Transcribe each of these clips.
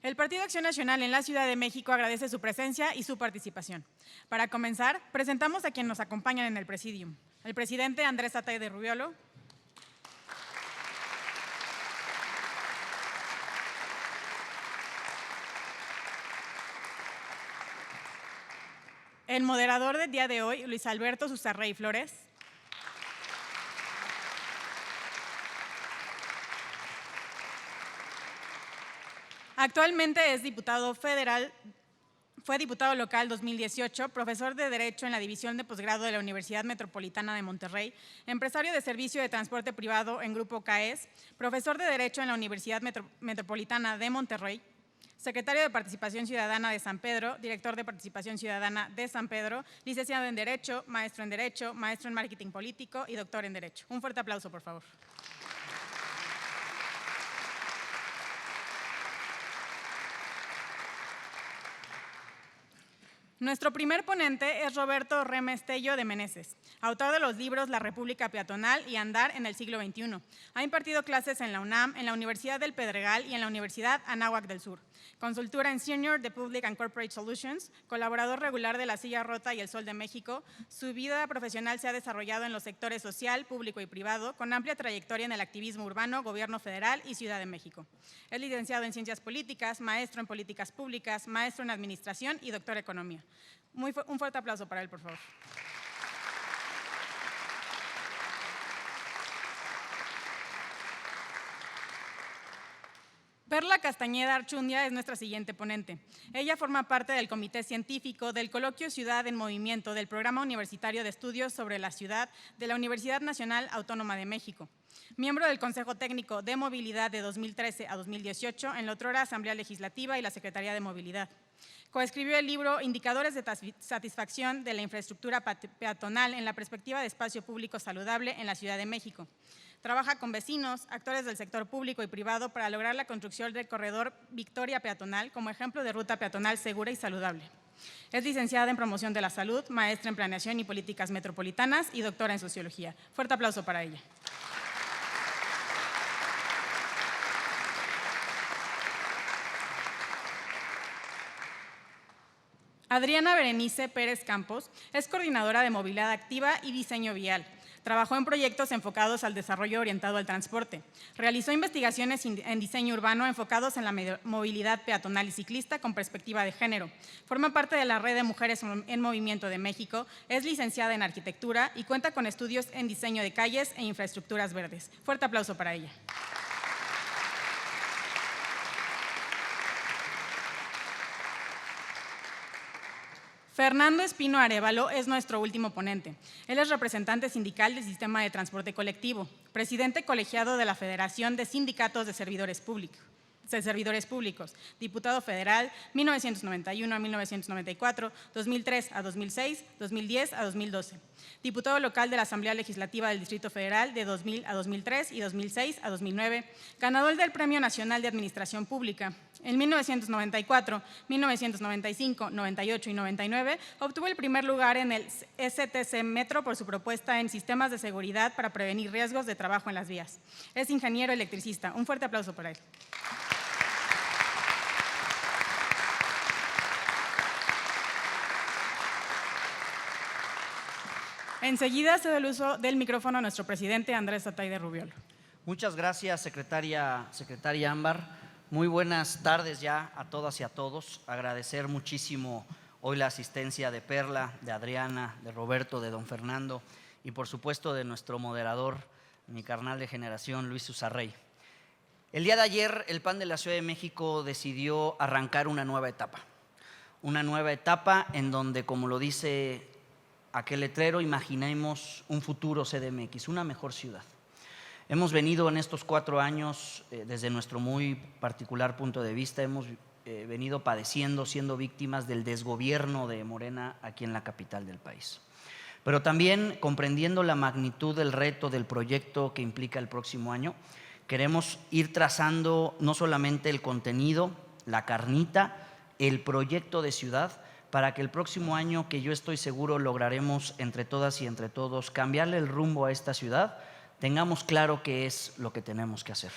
El Partido Acción Nacional en la Ciudad de México agradece su presencia y su participación. Para comenzar, presentamos a quienes nos acompañan en el Presidium. El presidente Andrés Atay de Rubiolo, el moderador del día de hoy, Luis Alberto Susarrey Flores, actualmente es diputado federal, fue diputado local 2018, profesor de Derecho en la División de Posgrado de la Universidad Metropolitana de Monterrey, empresario de servicio de transporte privado en Grupo CAES, profesor de Derecho en la Universidad Metropolitana de Monterrey, secretario de Participación Ciudadana de San Pedro, director de Participación Ciudadana de San Pedro, licenciado en Derecho, maestro en Marketing Político y doctor en Derecho. Un fuerte aplauso, por favor. Nuestro primer ponente es Roberto Remestello de Meneses, autor de los libros La República Peatonal y Andar en el siglo XXI. Ha impartido clases en la UNAM, en la Universidad del Pedregal y en la Universidad Anáhuac del Sur. Consultora en Senior de Public and Corporate Solutions, colaborador regular de La Silla Rota y El Sol de México. Su vida profesional se ha desarrollado en los sectores social, público y privado, con amplia trayectoria en el activismo urbano, gobierno federal y Ciudad de México. Es licenciado en Ciencias Políticas, maestro en Políticas Públicas, maestro en Administración y doctor en Economía. Un fuerte aplauso para él, por favor. Perla Castañeda Archundia es nuestra siguiente ponente. Ella forma parte del Comité Científico del Coloquio Ciudad en Movimiento del Programa Universitario de Estudios sobre la Ciudad de la Universidad Nacional Autónoma de México. Miembro del Consejo Técnico de Movilidad de 2013 a 2018 en la otrora Asamblea Legislativa y la Secretaría de Movilidad. Coescribió el libro Indicadores de satisfacción de la infraestructura peatonal en la perspectiva de espacio público saludable en la Ciudad de México. Trabaja con vecinos, actores del sector público y privado para lograr la construcción del corredor Victoria Peatonal como ejemplo de ruta peatonal segura y saludable. Es licenciada en Promoción de la Salud, maestra en Planeación y Políticas Metropolitanas y doctora en Sociología. Fuerte aplauso para ella. Adriana Berenice Pérez Campos es coordinadora de Movilidad Activa y Diseño Vial. Trabajó en proyectos enfocados al desarrollo orientado al transporte. Realizó investigaciones en diseño urbano enfocados en la movilidad peatonal y ciclista con perspectiva de género. Forma parte de la Red de Mujeres en Movimiento de México, es licenciada en Arquitectura y cuenta con estudios en diseño de calles e infraestructuras verdes. Fuerte aplauso para ella. Fernando Espino Arévalo es nuestro último ponente. Él es representante sindical del Sistema de Transporte Colectivo, presidente colegiado de la Federación de Sindicatos de Servidores Públicos, diputado federal 1991 a 1994, 2003 a 2006, 2010 a 2012. Diputado local de la Asamblea Legislativa del Distrito Federal de 2000 a 2003 y 2006 a 2009, ganador del Premio Nacional de Administración Pública. En 1994, 1995, 98 y 99 obtuvo el primer lugar en el STC Metro por su propuesta en sistemas de seguridad para prevenir riesgos de trabajo en las vías. Es ingeniero electricista. Un fuerte aplauso para él. Enseguida cedo el uso del micrófono a nuestro presidente Andrés Atay de Rubiolo. Muchas gracias, secretaria Ámbar. Muy buenas tardes ya a todas y a todos. Agradecer muchísimo hoy la asistencia de Perla, de Adriana, de Roberto, de don Fernando y por supuesto de nuestro moderador, mi carnal de generación, Luis Susarrey. El día de ayer el PAN de la Ciudad de México decidió arrancar una nueva etapa en donde, como lo dice aquel letrero, imaginemos un futuro CDMX, una mejor ciudad. Hemos venido en estos 4 años, desde nuestro muy particular punto de vista, hemos venido padeciendo, siendo víctimas del desgobierno de Morena aquí en la capital del país. Pero también comprendiendo la magnitud del reto del proyecto que implica el próximo año, queremos ir trazando no solamente el contenido, la carnita, el proyecto de ciudad, para que el próximo año, que yo estoy seguro lograremos entre todas y entre todos cambiarle el rumbo a esta ciudad, tengamos claro qué es lo que tenemos que hacer.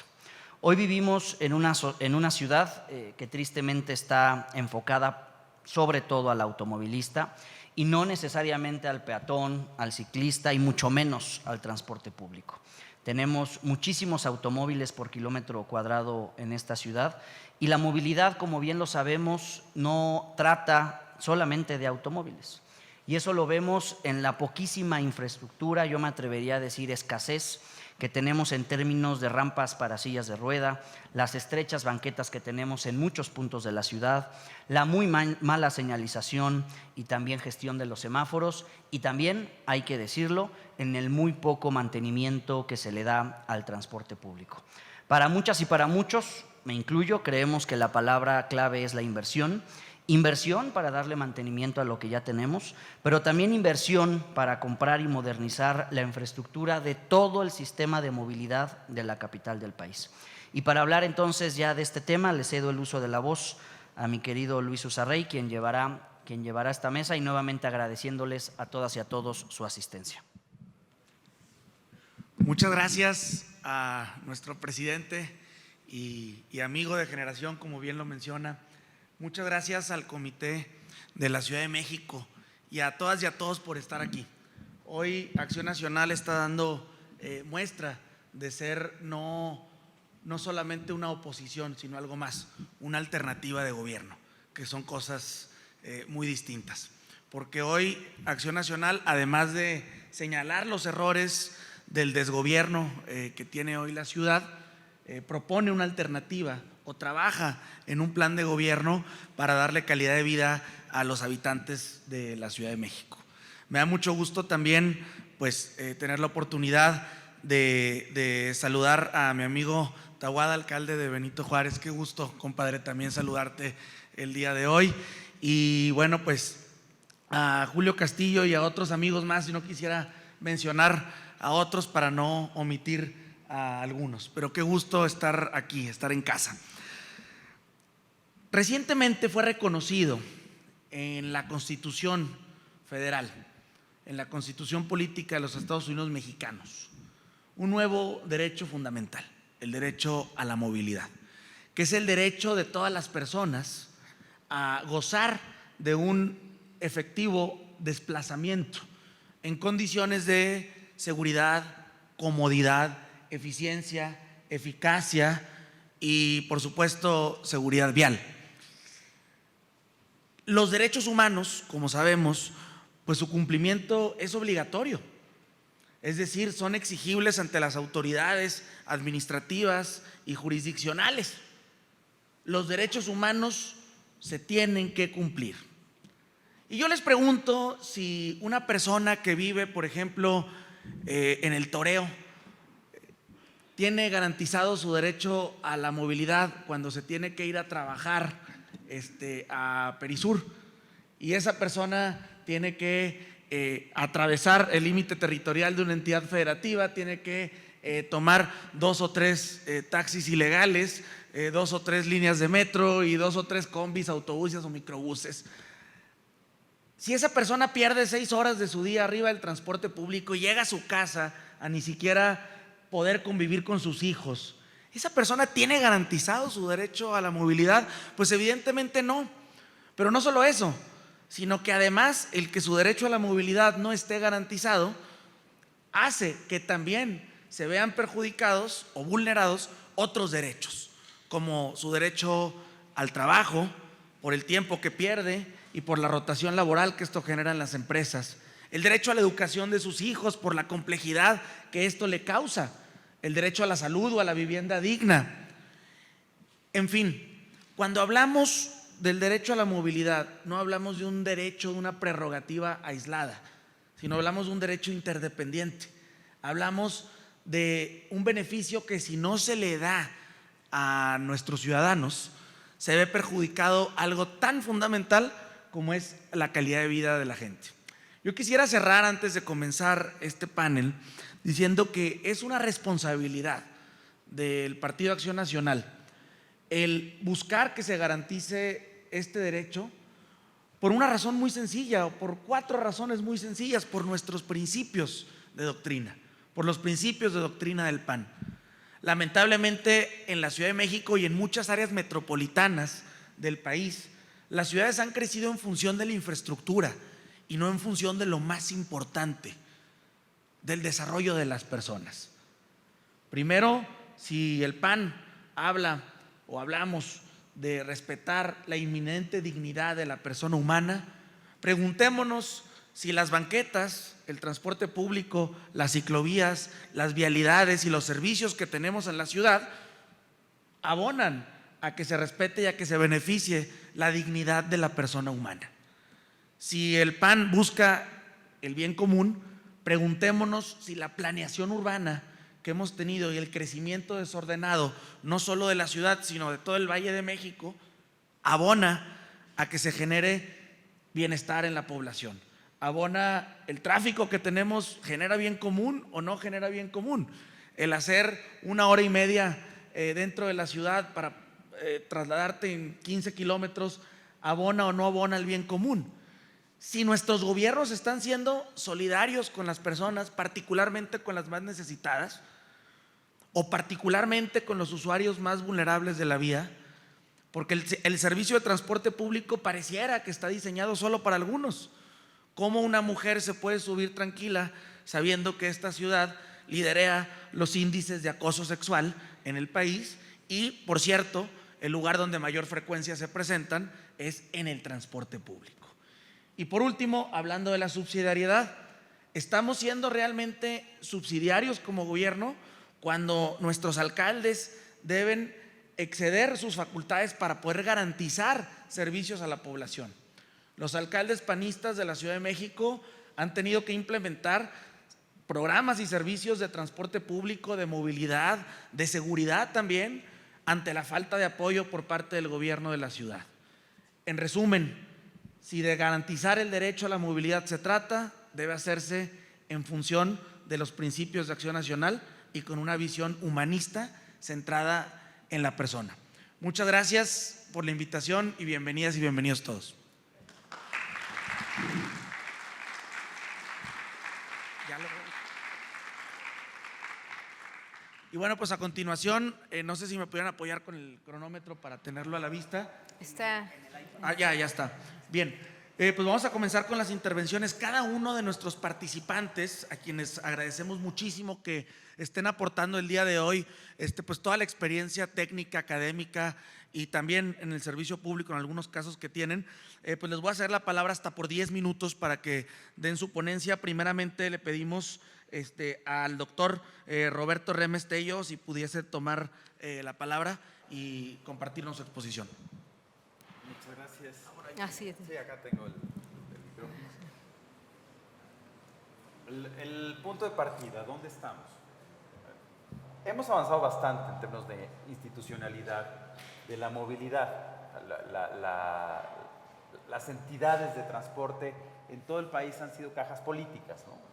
Hoy vivimos en una ciudad que tristemente está enfocada sobre todo al automovilista y no necesariamente al peatón, al ciclista y mucho menos al transporte público. Tenemos muchísimos automóviles por kilómetro cuadrado en esta ciudad y la movilidad, como bien lo sabemos, no trata solamente de automóviles. Y eso lo vemos en la poquísima infraestructura, yo me atrevería a decir escasez, que tenemos en términos de rampas para sillas de rueda, las estrechas banquetas que tenemos en muchos puntos de la ciudad, la muy mala señalización y también gestión de los semáforos y también, hay que decirlo, en el muy poco mantenimiento que se le da al transporte público. Para muchas y para muchos, me incluyo, creemos que la palabra clave es la inversión. Inversión para darle mantenimiento a lo que ya tenemos, pero también inversión para comprar y modernizar la infraestructura de todo el sistema de movilidad de la capital del país. Y para hablar entonces ya de este tema, le cedo el uso de la voz a mi querido Luis Usaray, quien llevará esta mesa, y nuevamente agradeciéndoles a todas y a todos su asistencia. Muchas gracias a nuestro presidente y amigo de generación, como bien lo menciona. Muchas gracias al Comité de la Ciudad de México y a todas y a todos por estar aquí. Hoy Acción Nacional está dando muestra de ser no solamente una oposición, sino algo más, una alternativa de gobierno, que son cosas muy distintas. Porque hoy Acción Nacional, además de señalar los errores del desgobierno que tiene hoy la ciudad, propone una alternativa o trabaja en un plan de gobierno para darle calidad de vida a los habitantes de la Ciudad de México. Me da mucho gusto también tener la oportunidad de saludar a mi amigo Tahuada, alcalde de Benito Juárez. Qué gusto, compadre, también saludarte el día de hoy. Y bueno, a Julio Castillo y a otros amigos más, si no quisiera mencionar a otros para no omitir a algunos, pero qué gusto estar aquí, estar en casa. Recientemente fue reconocido en la Constitución Federal, en la Constitución Política de los Estados Unidos Mexicanos, un nuevo derecho fundamental, el derecho a la movilidad, que es el derecho de todas las personas a gozar de un efectivo desplazamiento en condiciones de seguridad, comodidad, eficiencia, eficacia y, por supuesto, seguridad vial. Los derechos humanos, como sabemos, su cumplimiento es obligatorio, es decir, son exigibles ante las autoridades administrativas y jurisdiccionales. Los derechos humanos se tienen que cumplir. Y yo les pregunto si una persona que vive, por ejemplo, en el Toreo, tiene garantizado su derecho a la movilidad cuando se tiene que ir a trabajar a Perisur, y esa persona tiene que atravesar el límite territorial de una entidad federativa, tiene que tomar 2 o 3 taxis ilegales, 2 o 3 líneas de metro y 2 o 3 combis, autobuses o microbuses. Si esa persona pierde 6 horas de su día arriba del transporte público y llega a su casa a ni siquiera poder convivir con sus hijos, ¿esa persona tiene garantizado su derecho a la movilidad? Pues evidentemente no. Pero no solo eso, sino que además el que su derecho a la movilidad no esté garantizado hace que también se vean perjudicados o vulnerados otros derechos, como su derecho al trabajo, por el tiempo que pierde y por la rotación laboral que esto genera en las empresas, el derecho a la educación de sus hijos por la complejidad que esto le causa, el derecho a la salud o a la vivienda digna. En fin, cuando hablamos del derecho a la movilidad, no hablamos de un derecho, de una prerrogativa aislada, sino hablamos de un derecho interdependiente. Hablamos de un beneficio que, si no se le da a nuestros ciudadanos, se ve perjudicado algo tan fundamental como es la calidad de vida de la gente. Yo quisiera cerrar, antes de comenzar este panel, diciendo que es una responsabilidad del Partido Acción Nacional el buscar que se garantice este derecho por una razón muy sencilla, o por 4 razones muy sencillas: por nuestros principios de doctrina, por los principios de doctrina del PAN. Lamentablemente, en la Ciudad de México y en muchas áreas metropolitanas del país, las ciudades han crecido en función de la infraestructura y no en función de lo más importante, del desarrollo de las personas. Primero, si el PAN habla o hablamos de respetar la inminente dignidad de la persona humana, preguntémonos si las banquetas, el transporte público, las ciclovías, las vialidades y los servicios que tenemos en la ciudad abonan a que se respete y a que se beneficie la dignidad de la persona humana. Si el PAN busca el bien común, preguntémonos si la planeación urbana que hemos tenido y el crecimiento desordenado, no solo de la ciudad, sino de todo el Valle de México, abona a que se genere bienestar en la población. Abona el tráfico que tenemos, ¿genera bien común o no genera bien común? El hacer 1 hora y media dentro de la ciudad para trasladarte en 15 kilómetros, ¿abona o no abona el bien común? Si nuestros gobiernos están siendo solidarios con las personas, particularmente con las más necesitadas, o particularmente con los usuarios más vulnerables de la vía, porque el servicio de transporte público pareciera que está diseñado solo para algunos. ¿Cómo una mujer se puede subir tranquila sabiendo que esta ciudad lidera los índices de acoso sexual en el país? Y, por cierto, el lugar donde mayor frecuencia se presentan es en el transporte público. Y por último, hablando de la subsidiariedad, ¿estamos siendo realmente subsidiarios como gobierno cuando nuestros alcaldes deben exceder sus facultades para poder garantizar servicios a la población? Los alcaldes panistas de la Ciudad de México han tenido que implementar programas y servicios de transporte público, de movilidad, de seguridad también, ante la falta de apoyo por parte del gobierno de la ciudad. En resumen, si de garantizar el derecho a la movilidad se trata, debe hacerse en función de los principios de acción nacional y con una visión humanista centrada en la persona. Muchas gracias por la invitación y bienvenidas y bienvenidos todos. Y bueno, pues a continuación, no sé si me pudieran apoyar con el cronómetro para tenerlo a la vista. Está. Ya está. Bien, pues vamos a comenzar con las intervenciones. Cada uno de nuestros participantes, a quienes agradecemos muchísimo que estén aportando el día de hoy, pues toda la experiencia técnica, académica y también en el servicio público, en algunos casos que tienen, pues les voy a hacer la palabra hasta por 10 minutos para que den su ponencia. Primeramente le pedimos al doctor Roberto Remes Tello si pudiese tomar la palabra y compartirnos su exposición. Muchas gracias. Así es. Sí, acá tengo el micrófono. El punto de partida, ¿dónde estamos? Hemos avanzado bastante en términos de institucionalidad, de la movilidad. Las entidades de transporte en todo el país han sido cajas políticas, ¿no?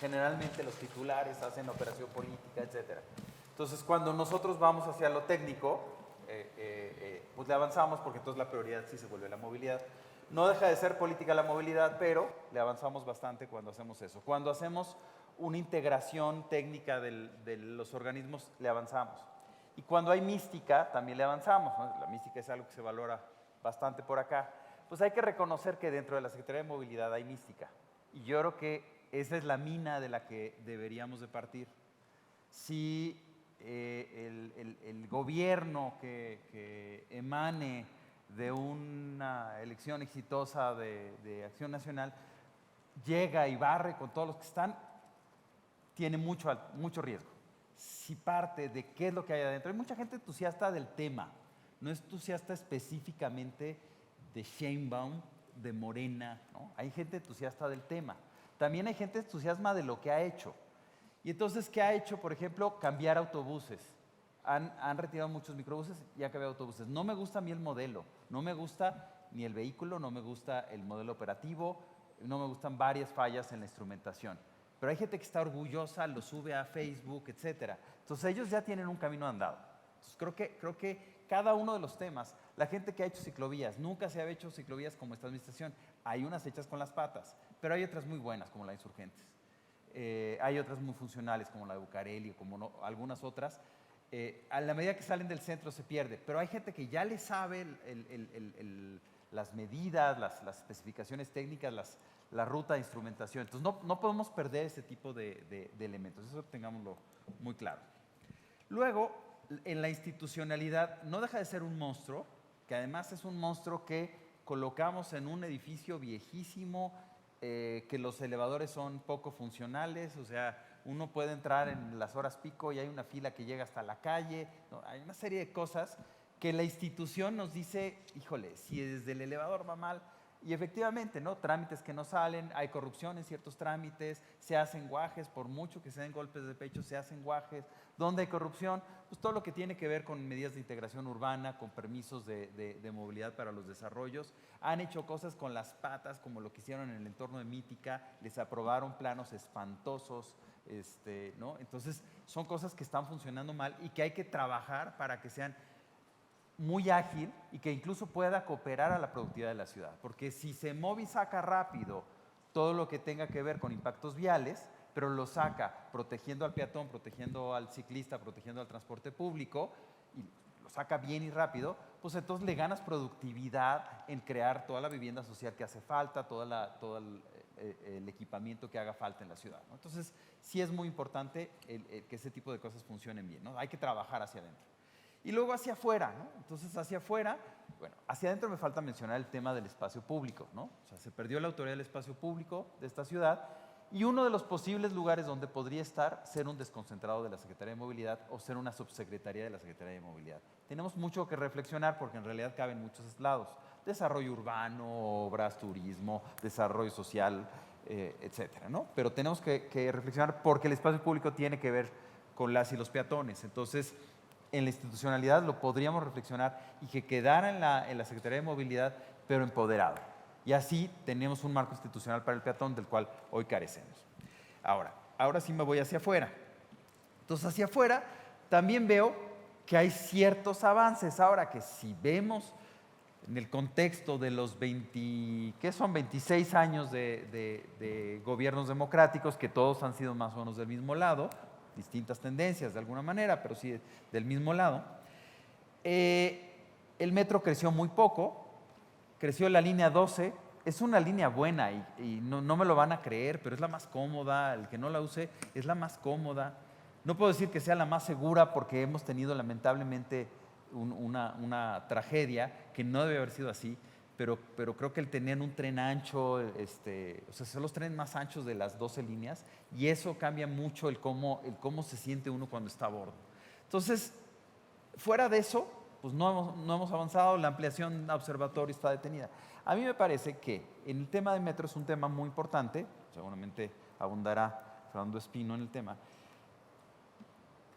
Generalmente los titulares hacen operación política, etc. Entonces, cuando nosotros vamos hacia lo técnico, pues le avanzamos porque entonces la prioridad sí se vuelve la movilidad. No deja de ser política la movilidad, pero le avanzamos bastante cuando hacemos eso. Cuando hacemos una integración técnica de los organismos, le avanzamos. Y cuando hay mística, también le avanzamos, ¿no? La mística es algo que se valora bastante por acá. Pues hay que reconocer que dentro de la Secretaría de Movilidad hay mística. Y yo creo que esa es la mina de la que deberíamos de partir. Si el gobierno que emane de una elección exitosa de Acción Nacional llega y barre con todos los que están, tiene mucho riesgo. Si parte de qué es lo que hay adentro, hay mucha gente entusiasta del tema, no es entusiasta específicamente de Sheinbaum, de Morena, ¿no? Hay gente entusiasta del tema. También hay gente entusiasma de lo que ha hecho. Y entonces, ¿qué ha hecho? Por ejemplo, cambiar autobuses. Han retirado muchos microbuses y han cambiado autobuses. No me gusta a mí el modelo, no me gusta ni el vehículo, no me gusta el modelo operativo, no me gustan varias fallas en la instrumentación. Pero hay gente que está orgullosa, lo sube a Facebook, etc. Entonces, ellos ya tienen un camino andado. Entonces, creo que cada uno de los temas, la gente que ha hecho ciclovías, nunca se había hecho ciclovías como esta administración. Hay unas hechas con las patas, pero hay otras muy buenas, como la Insurgentes. hay otras muy funcionales como la de Bucareli o como algunas otras. A la medida que salen del centro se pierde, pero hay gente que ya le sabe las medidas, las especificaciones técnicas, la ruta de instrumentación. Entonces no podemos perder ese tipo de elementos, eso tengámoslo muy claro. Luego, en la institucionalidad no deja de ser un monstruo, que además es un monstruo que colocamos en un edificio viejísimo, que los elevadores son poco funcionales, o sea, uno puede entrar en las horas pico y hay una fila que llega hasta la calle, ¿no? Hay una serie de cosas que la institución nos dice, híjole, si desde el elevador va mal, y efectivamente, ¿no? Trámites que no salen, hay corrupción en ciertos trámites, se hacen guajes, por mucho que se den golpes de pecho, se hacen guajes. ¿Dónde hay corrupción? Pues todo lo que tiene que ver con medidas de integración urbana, con permisos de movilidad para los desarrollos. Han hecho cosas con las patas, como lo que hicieron en el entorno de Mítica, les aprobaron planos espantosos, ¿no? Entonces, son cosas que están funcionando mal y que hay que trabajar para que sean muy ágil y que incluso pueda cooperar a la productividad de la ciudad. Porque si se mueve y saca rápido todo lo que tenga que ver con impactos viales, pero lo saca protegiendo al peatón, protegiendo al ciclista, protegiendo al transporte público, y lo saca bien y rápido, pues entonces le ganas productividad en crear toda la vivienda social que hace falta, todo el equipamiento que haga falta en la ciudad, ¿no? Entonces, sí es muy importante que ese tipo de cosas funcionen bien, ¿no? Hay que trabajar hacia adentro. Y luego hacia afuera, ¿no? Entonces, hacia afuera, bueno, hacia adentro me falta mencionar el tema del espacio público, ¿no? O sea, se perdió la autoridad del espacio público de esta ciudad y uno de los posibles lugares donde podría estar ser un desconcentrado de la Secretaría de Movilidad o ser una subsecretaría de la Secretaría de Movilidad. Tenemos mucho que reflexionar porque en realidad caben muchos lados. Desarrollo urbano, obras, turismo, desarrollo social, etcétera, ¿no? Pero tenemos que reflexionar porque el espacio público tiene que ver con las y los peatones. Entonces, en la institucionalidad lo podríamos reflexionar y que quedara en la Secretaría de Movilidad, pero empoderado. Y así tenemos un marco institucional para el peatón del cual hoy carecemos. Ahora sí me voy hacia afuera. Entonces, hacia afuera también veo que hay ciertos avances. Ahora que si vemos en el contexto de los 26 años de gobiernos democráticos, que todos han sido más o menos del mismo lado, distintas tendencias de alguna manera, pero sí del mismo lado. El metro creció muy poco, creció la línea 12, es una línea buena y no me lo van a creer, pero es la más cómoda, el que no la use es la más cómoda. No puedo decir que sea la más segura porque hemos tenido lamentablemente una tragedia que no debe haber sido así, pero creo que el tener un tren ancho, o sea, son los trenes más anchos de las 12 líneas y eso cambia mucho el cómo se siente uno cuando está a bordo. Entonces, fuera de eso, pues no hemos avanzado, la ampliación a observatorio está detenida. A mí me parece que en el tema de metro es un tema muy importante, seguramente abundará Fernando Espino en el tema.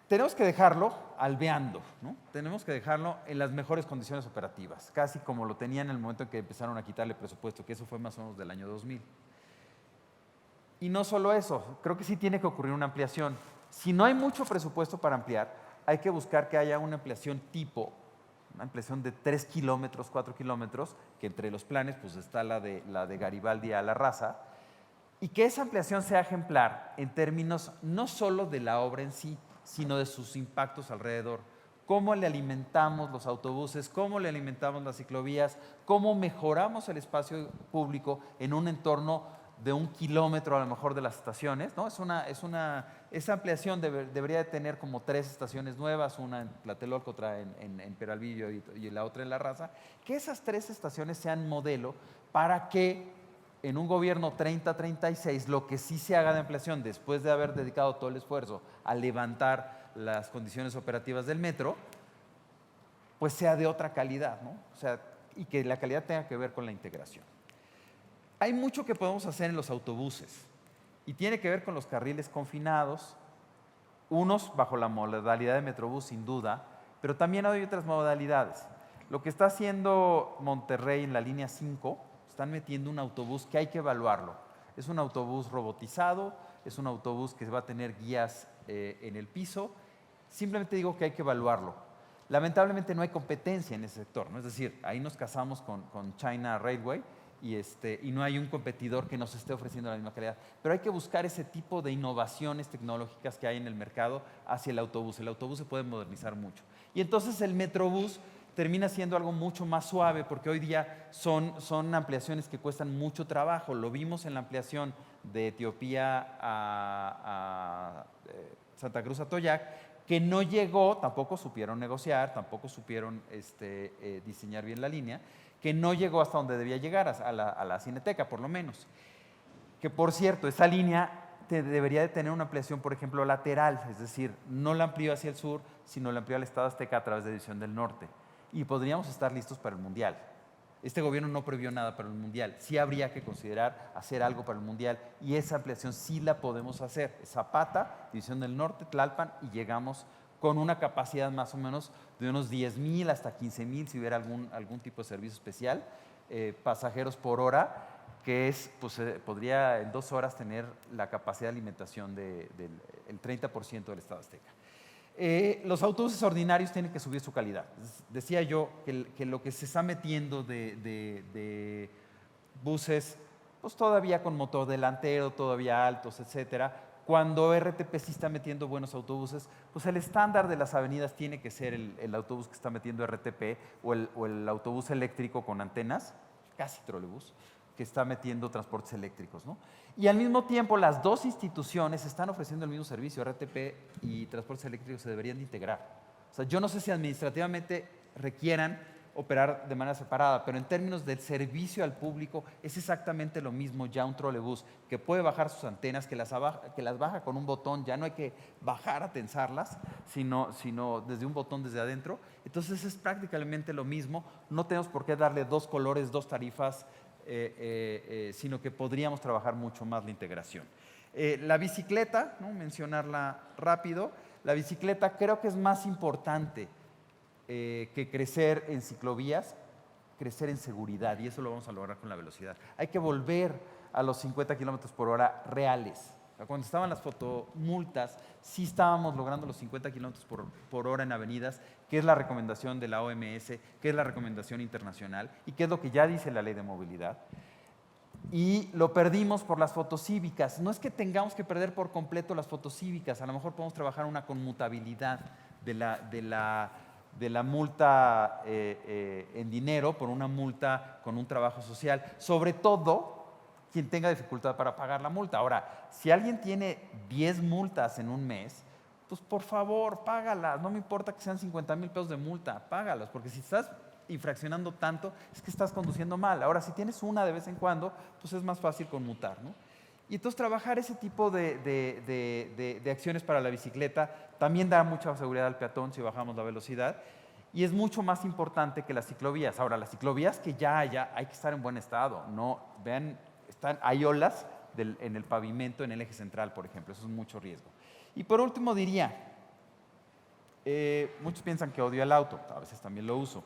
Tenemos que dejarlo alveando, ¿no? Tenemos que dejarlo en las mejores condiciones operativas, casi como lo tenían en el momento en que empezaron a quitarle presupuesto, que eso fue más o menos del año 2000. Y no solo eso, creo que sí tiene que ocurrir una ampliación. Si no hay mucho presupuesto para ampliar, hay que buscar que haya una ampliación tipo, una ampliación de 3 kilómetros, 4 kilómetros, que entre los planes pues está la de Garibaldi a La Raza, y que esa ampliación sea ejemplar en términos no solo de la obra en sí, sino de sus impactos alrededor. Cómo le alimentamos los autobuses, cómo le alimentamos las ciclovías, cómo mejoramos el espacio público en un entorno de 1 kilómetro a lo mejor de las estaciones, ¿no? Esa ampliación debería de tener como 3 estaciones nuevas, una en Tlatelolco, otra en Peralvillo y la otra en La Raza, que esas 3 estaciones sean modelo para que en un gobierno 30-36 lo que sí se haga de ampliación después de haber dedicado todo el esfuerzo a levantar las condiciones operativas del metro, pues sea de otra calidad, ¿no? O sea, y que la calidad tenga que ver con la integración. Hay mucho que podemos hacer en los autobuses y tiene que ver con los carriles confinados, unos bajo la modalidad de Metrobús sin duda, pero también hay otras modalidades. Lo que está haciendo Monterrey en la línea 5, están metiendo un autobús que hay que evaluarlo. Es un autobús robotizado, es un autobús que va a tener guías en el piso. Simplemente digo que hay que evaluarlo. Lamentablemente no hay competencia en ese sector, ¿no? Es decir, ahí nos casamos con China Railway y no hay un competidor que nos esté ofreciendo la misma calidad. Pero hay que buscar ese tipo de innovaciones tecnológicas que hay en el mercado hacia el autobús. El autobús se puede modernizar mucho. Y entonces el Metrobús termina siendo algo mucho más suave, porque hoy día son ampliaciones que cuestan mucho trabajo. Lo vimos en la ampliación de Etiopía a Santa Cruz Atoyac, que no llegó, tampoco supieron negociar, tampoco supieron diseñar bien la línea, que no llegó hasta donde debía llegar, a la Cineteca, por lo menos. Que, por cierto, esa línea debería de tener una ampliación, por ejemplo, lateral, es decir, no la amplió hacia el sur, sino la amplió al Estado Azteca a través de División del Norte. Y podríamos estar listos para el Mundial. Este gobierno no previó nada para el Mundial. Sí habría que considerar hacer algo para el Mundial, y esa ampliación sí la podemos hacer. Zapata, División del Norte, Tlalpan, y llegamos con una capacidad más o menos de unos 10,000 hasta 15,000 si hubiera algún tipo de servicio especial, pasajeros por hora, que podría en 2 horas tener la capacidad de alimentación del 30% del Estado Azteca. Los autobuses ordinarios tienen que subir su calidad. Decía yo que lo que se está metiendo de buses, pues todavía con motor delantero, todavía altos, etcétera. Cuando RTP sí está metiendo buenos autobuses, pues el estándar de las avenidas tiene que ser el autobús que está metiendo RTP o el autobús eléctrico con antenas, casi trolebús, que está metiendo transportes eléctricos, ¿no? Y al mismo tiempo las dos instituciones están ofreciendo el mismo servicio, RTP y transportes eléctricos se deberían de integrar. O sea, yo no sé si administrativamente requieran operar de manera separada, pero en términos del servicio al público es exactamente lo mismo ya un trolebús que puede bajar sus antenas, que las baja con un botón, ya no hay que bajar a tensarlas, sino desde un botón desde adentro. Entonces es prácticamente lo mismo, no tenemos por qué darle 2 colores, 2 tarifas, sino que podríamos trabajar mucho más la integración. La bicicleta, ¿no? Mencionarla rápido, la bicicleta creo que es más importante que crecer en ciclovías, crecer en seguridad, y eso lo vamos a lograr con la velocidad. Hay que volver a los 50 kilómetros por hora reales. Cuando estaban las fotomultas, sí estábamos logrando los 50 kilómetros por hora en avenidas, que es la recomendación de la OMS, que es la recomendación internacional y que es lo que ya dice la ley de movilidad. Y lo perdimos por las fotocívicas. No es que tengamos que perder por completo las fotocívicas, a lo mejor podemos trabajar una conmutabilidad de la multa en dinero por una multa con un trabajo social, sobre todo quien tenga dificultad para pagar la multa. Ahora, si alguien tiene 10 multas en un mes, pues por favor, págalas. No me importa que sean 50,000 pesos de multa, págalas, porque si estás infraccionando tanto, es que estás conduciendo mal. Ahora, si tienes una de vez en cuando, pues es más fácil conmutar, ¿no? Y entonces trabajar ese tipo de acciones para la bicicleta también da mucha seguridad al peatón si bajamos la velocidad, y es mucho más importante que las ciclovías. Ahora, las ciclovías que ya haya, hay que estar en buen estado. No, vean, hay olas en el pavimento, en el eje central, por ejemplo. Eso es mucho riesgo. Y por último diría, muchos piensan que odio el auto, a veces también lo uso,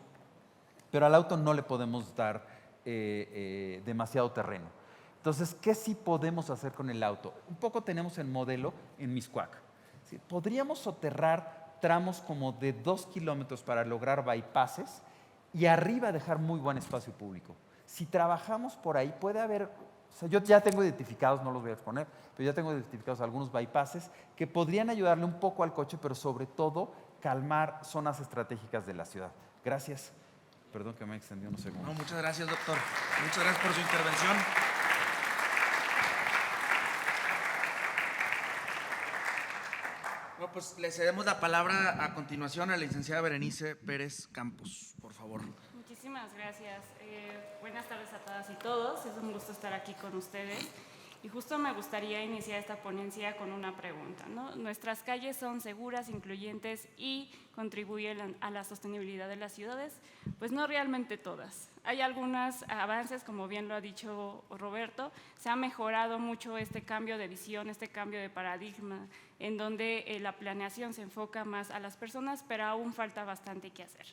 pero al auto no le podemos dar demasiado terreno. Entonces, ¿qué sí podemos hacer con el auto? Un poco tenemos el modelo en Mixcoac. ¿Sí? Podríamos soterrar tramos como de 2 kilómetros para lograr bypasses y arriba dejar muy buen espacio público. Si trabajamos por ahí, puede haber, o sea, yo ya tengo identificados, no los voy a exponer, pero ya tengo identificados algunos bypasses que podrían ayudarle un poco al coche, pero sobre todo calmar zonas estratégicas de la ciudad. Gracias. Perdón que me extendí unos segundos. No, muchas gracias, doctor. Muchas gracias por su intervención. Bueno, pues le cedemos la palabra a continuación a la licenciada Berenice Pérez Campos, por favor. Muchísimas gracias. Buenas tardes a todas y todos. Es un gusto estar aquí con ustedes. Y justo me gustaría iniciar esta ponencia con una pregunta, ¿no? ¿Nuestras calles son seguras, incluyentes y contribuyen a la sostenibilidad de las ciudades? Pues no realmente todas. Hay algunos avances, como bien lo ha dicho Roberto, se ha mejorado mucho este cambio de visión, este cambio de paradigma, en donde la planeación se enfoca más a las personas, pero aún falta bastante que hacer.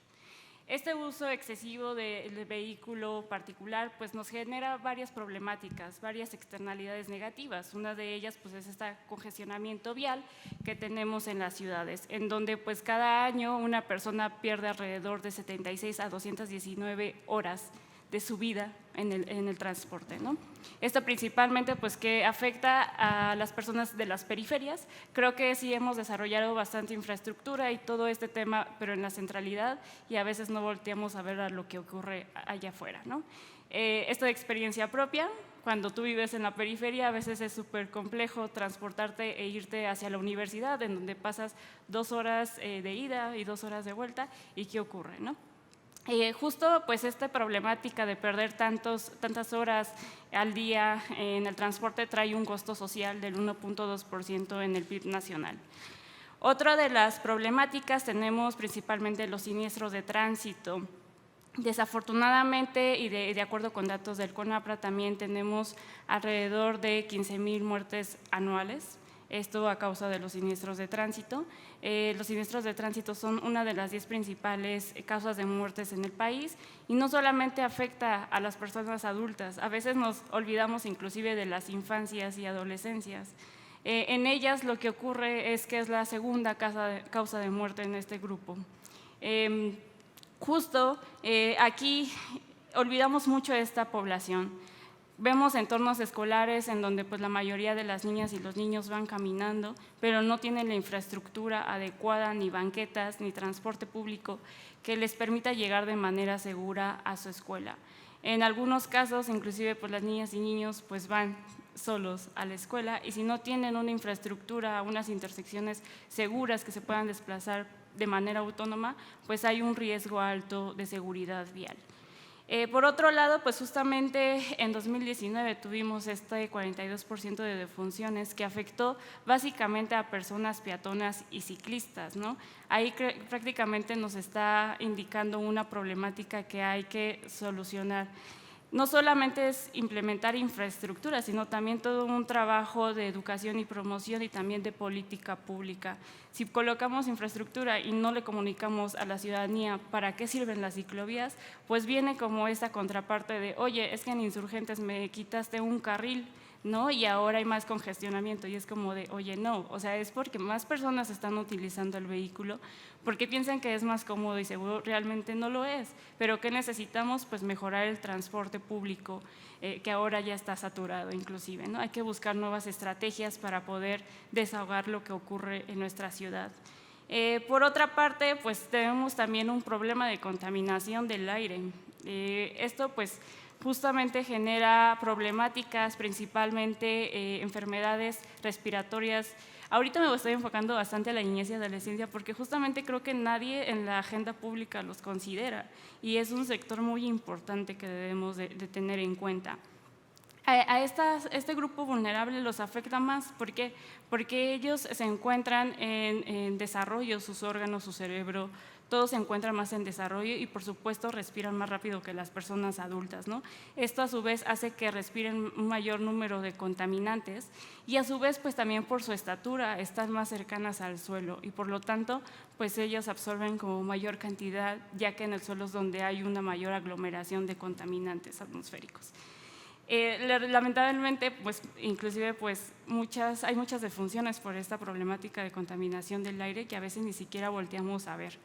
Este uso excesivo del vehículo particular pues nos genera varias problemáticas, varias externalidades negativas. Una de ellas pues es este congestionamiento vial que tenemos en las ciudades, en donde pues cada año una persona pierde alrededor de 76 a 219 horas de su vida en el transporte, ¿no? Esto principalmente pues que afecta a las personas de las periferias. Creo que sí hemos desarrollado bastante infraestructura y todo este tema, pero en la centralidad, y a veces no volteamos a ver a lo que ocurre allá afuera, ¿no? Esto de experiencia propia, cuando tú vives en la periferia, a veces es súper complejo transportarte e irte hacia la universidad, en donde pasas 2 horas de ida y 2 horas de vuelta, ¿y qué ocurre, no? Justo pues esta problemática de perder tantas horas al día en el transporte trae un costo social del 1.2% en el PIB nacional. Otra de las problemáticas tenemos principalmente los siniestros de tránsito. Desafortunadamente, y de acuerdo con datos del CONAPRA, también tenemos alrededor de 15,000 muertes anuales. Esto a causa de los siniestros de tránsito. Los siniestros de tránsito son una de las 10 principales causas de muertes en el país y no solamente afecta a las personas adultas, a veces nos olvidamos inclusive de las infancias y adolescencias. En ellas lo que ocurre es que es la segunda causa de muerte en este grupo. Justo aquí olvidamos mucho de esta población. Vemos entornos escolares en donde pues, la mayoría de las niñas y los niños van caminando, pero no tienen la infraestructura adecuada, ni banquetas, ni transporte público que les permita llegar de manera segura a su escuela. En algunos casos, inclusive pues, las niñas y niños pues, van solos a la escuela y si no tienen una infraestructura, unas intersecciones seguras que se puedan desplazar de manera autónoma, pues hay un riesgo alto de seguridad vial. Por otro lado, pues justamente en 2019 tuvimos este 42% de defunciones que afectó básicamente a personas peatonas y ciclistas, ¿no? Ahí prácticamente nos está indicando una problemática que hay que solucionar. No solamente es implementar infraestructura, sino también todo un trabajo de educación y promoción y también de política pública. Si colocamos infraestructura y no le comunicamos a la ciudadanía para qué sirven las ciclovías, pues viene como esta contraparte de, oye, es que en Insurgentes me quitaste un carril, ¿no? Y ahora hay más congestionamiento y es como de, oye, no, o sea, es porque más personas están utilizando el vehículo, porque piensan que es más cómodo y seguro, realmente no lo es, pero ¿qué necesitamos? Pues mejorar el transporte público, que ahora ya está saturado inclusive, ¿no? Hay que buscar nuevas estrategias para poder desahogar lo que ocurre en nuestra ciudad. Por otra parte, pues tenemos también un problema de contaminación del aire. Esto pues justamente genera problemáticas, principalmente enfermedades respiratorias. Ahorita me estoy enfocando bastante a la niñez y adolescencia porque justamente creo que nadie en la agenda pública los considera y es un sector muy importante que debemos de tener en cuenta. A este grupo vulnerable los afecta más. ¿Por qué? Porque ellos se encuentran en desarrollo, sus órganos, su cerebro, todos se encuentran más en desarrollo y por supuesto respiran más rápido que las personas adultas, ¿no? Esto a su vez hace que respiren un mayor número de contaminantes y a su vez pues también por su estatura están más cercanas al suelo y por lo tanto pues ellos absorben como mayor cantidad ya que en el suelo es donde hay una mayor aglomeración de contaminantes atmosféricos. Lamentablemente, pues, inclusive pues, hay muchas defunciones por esta problemática de contaminación del aire que a veces ni siquiera volteamos a ver.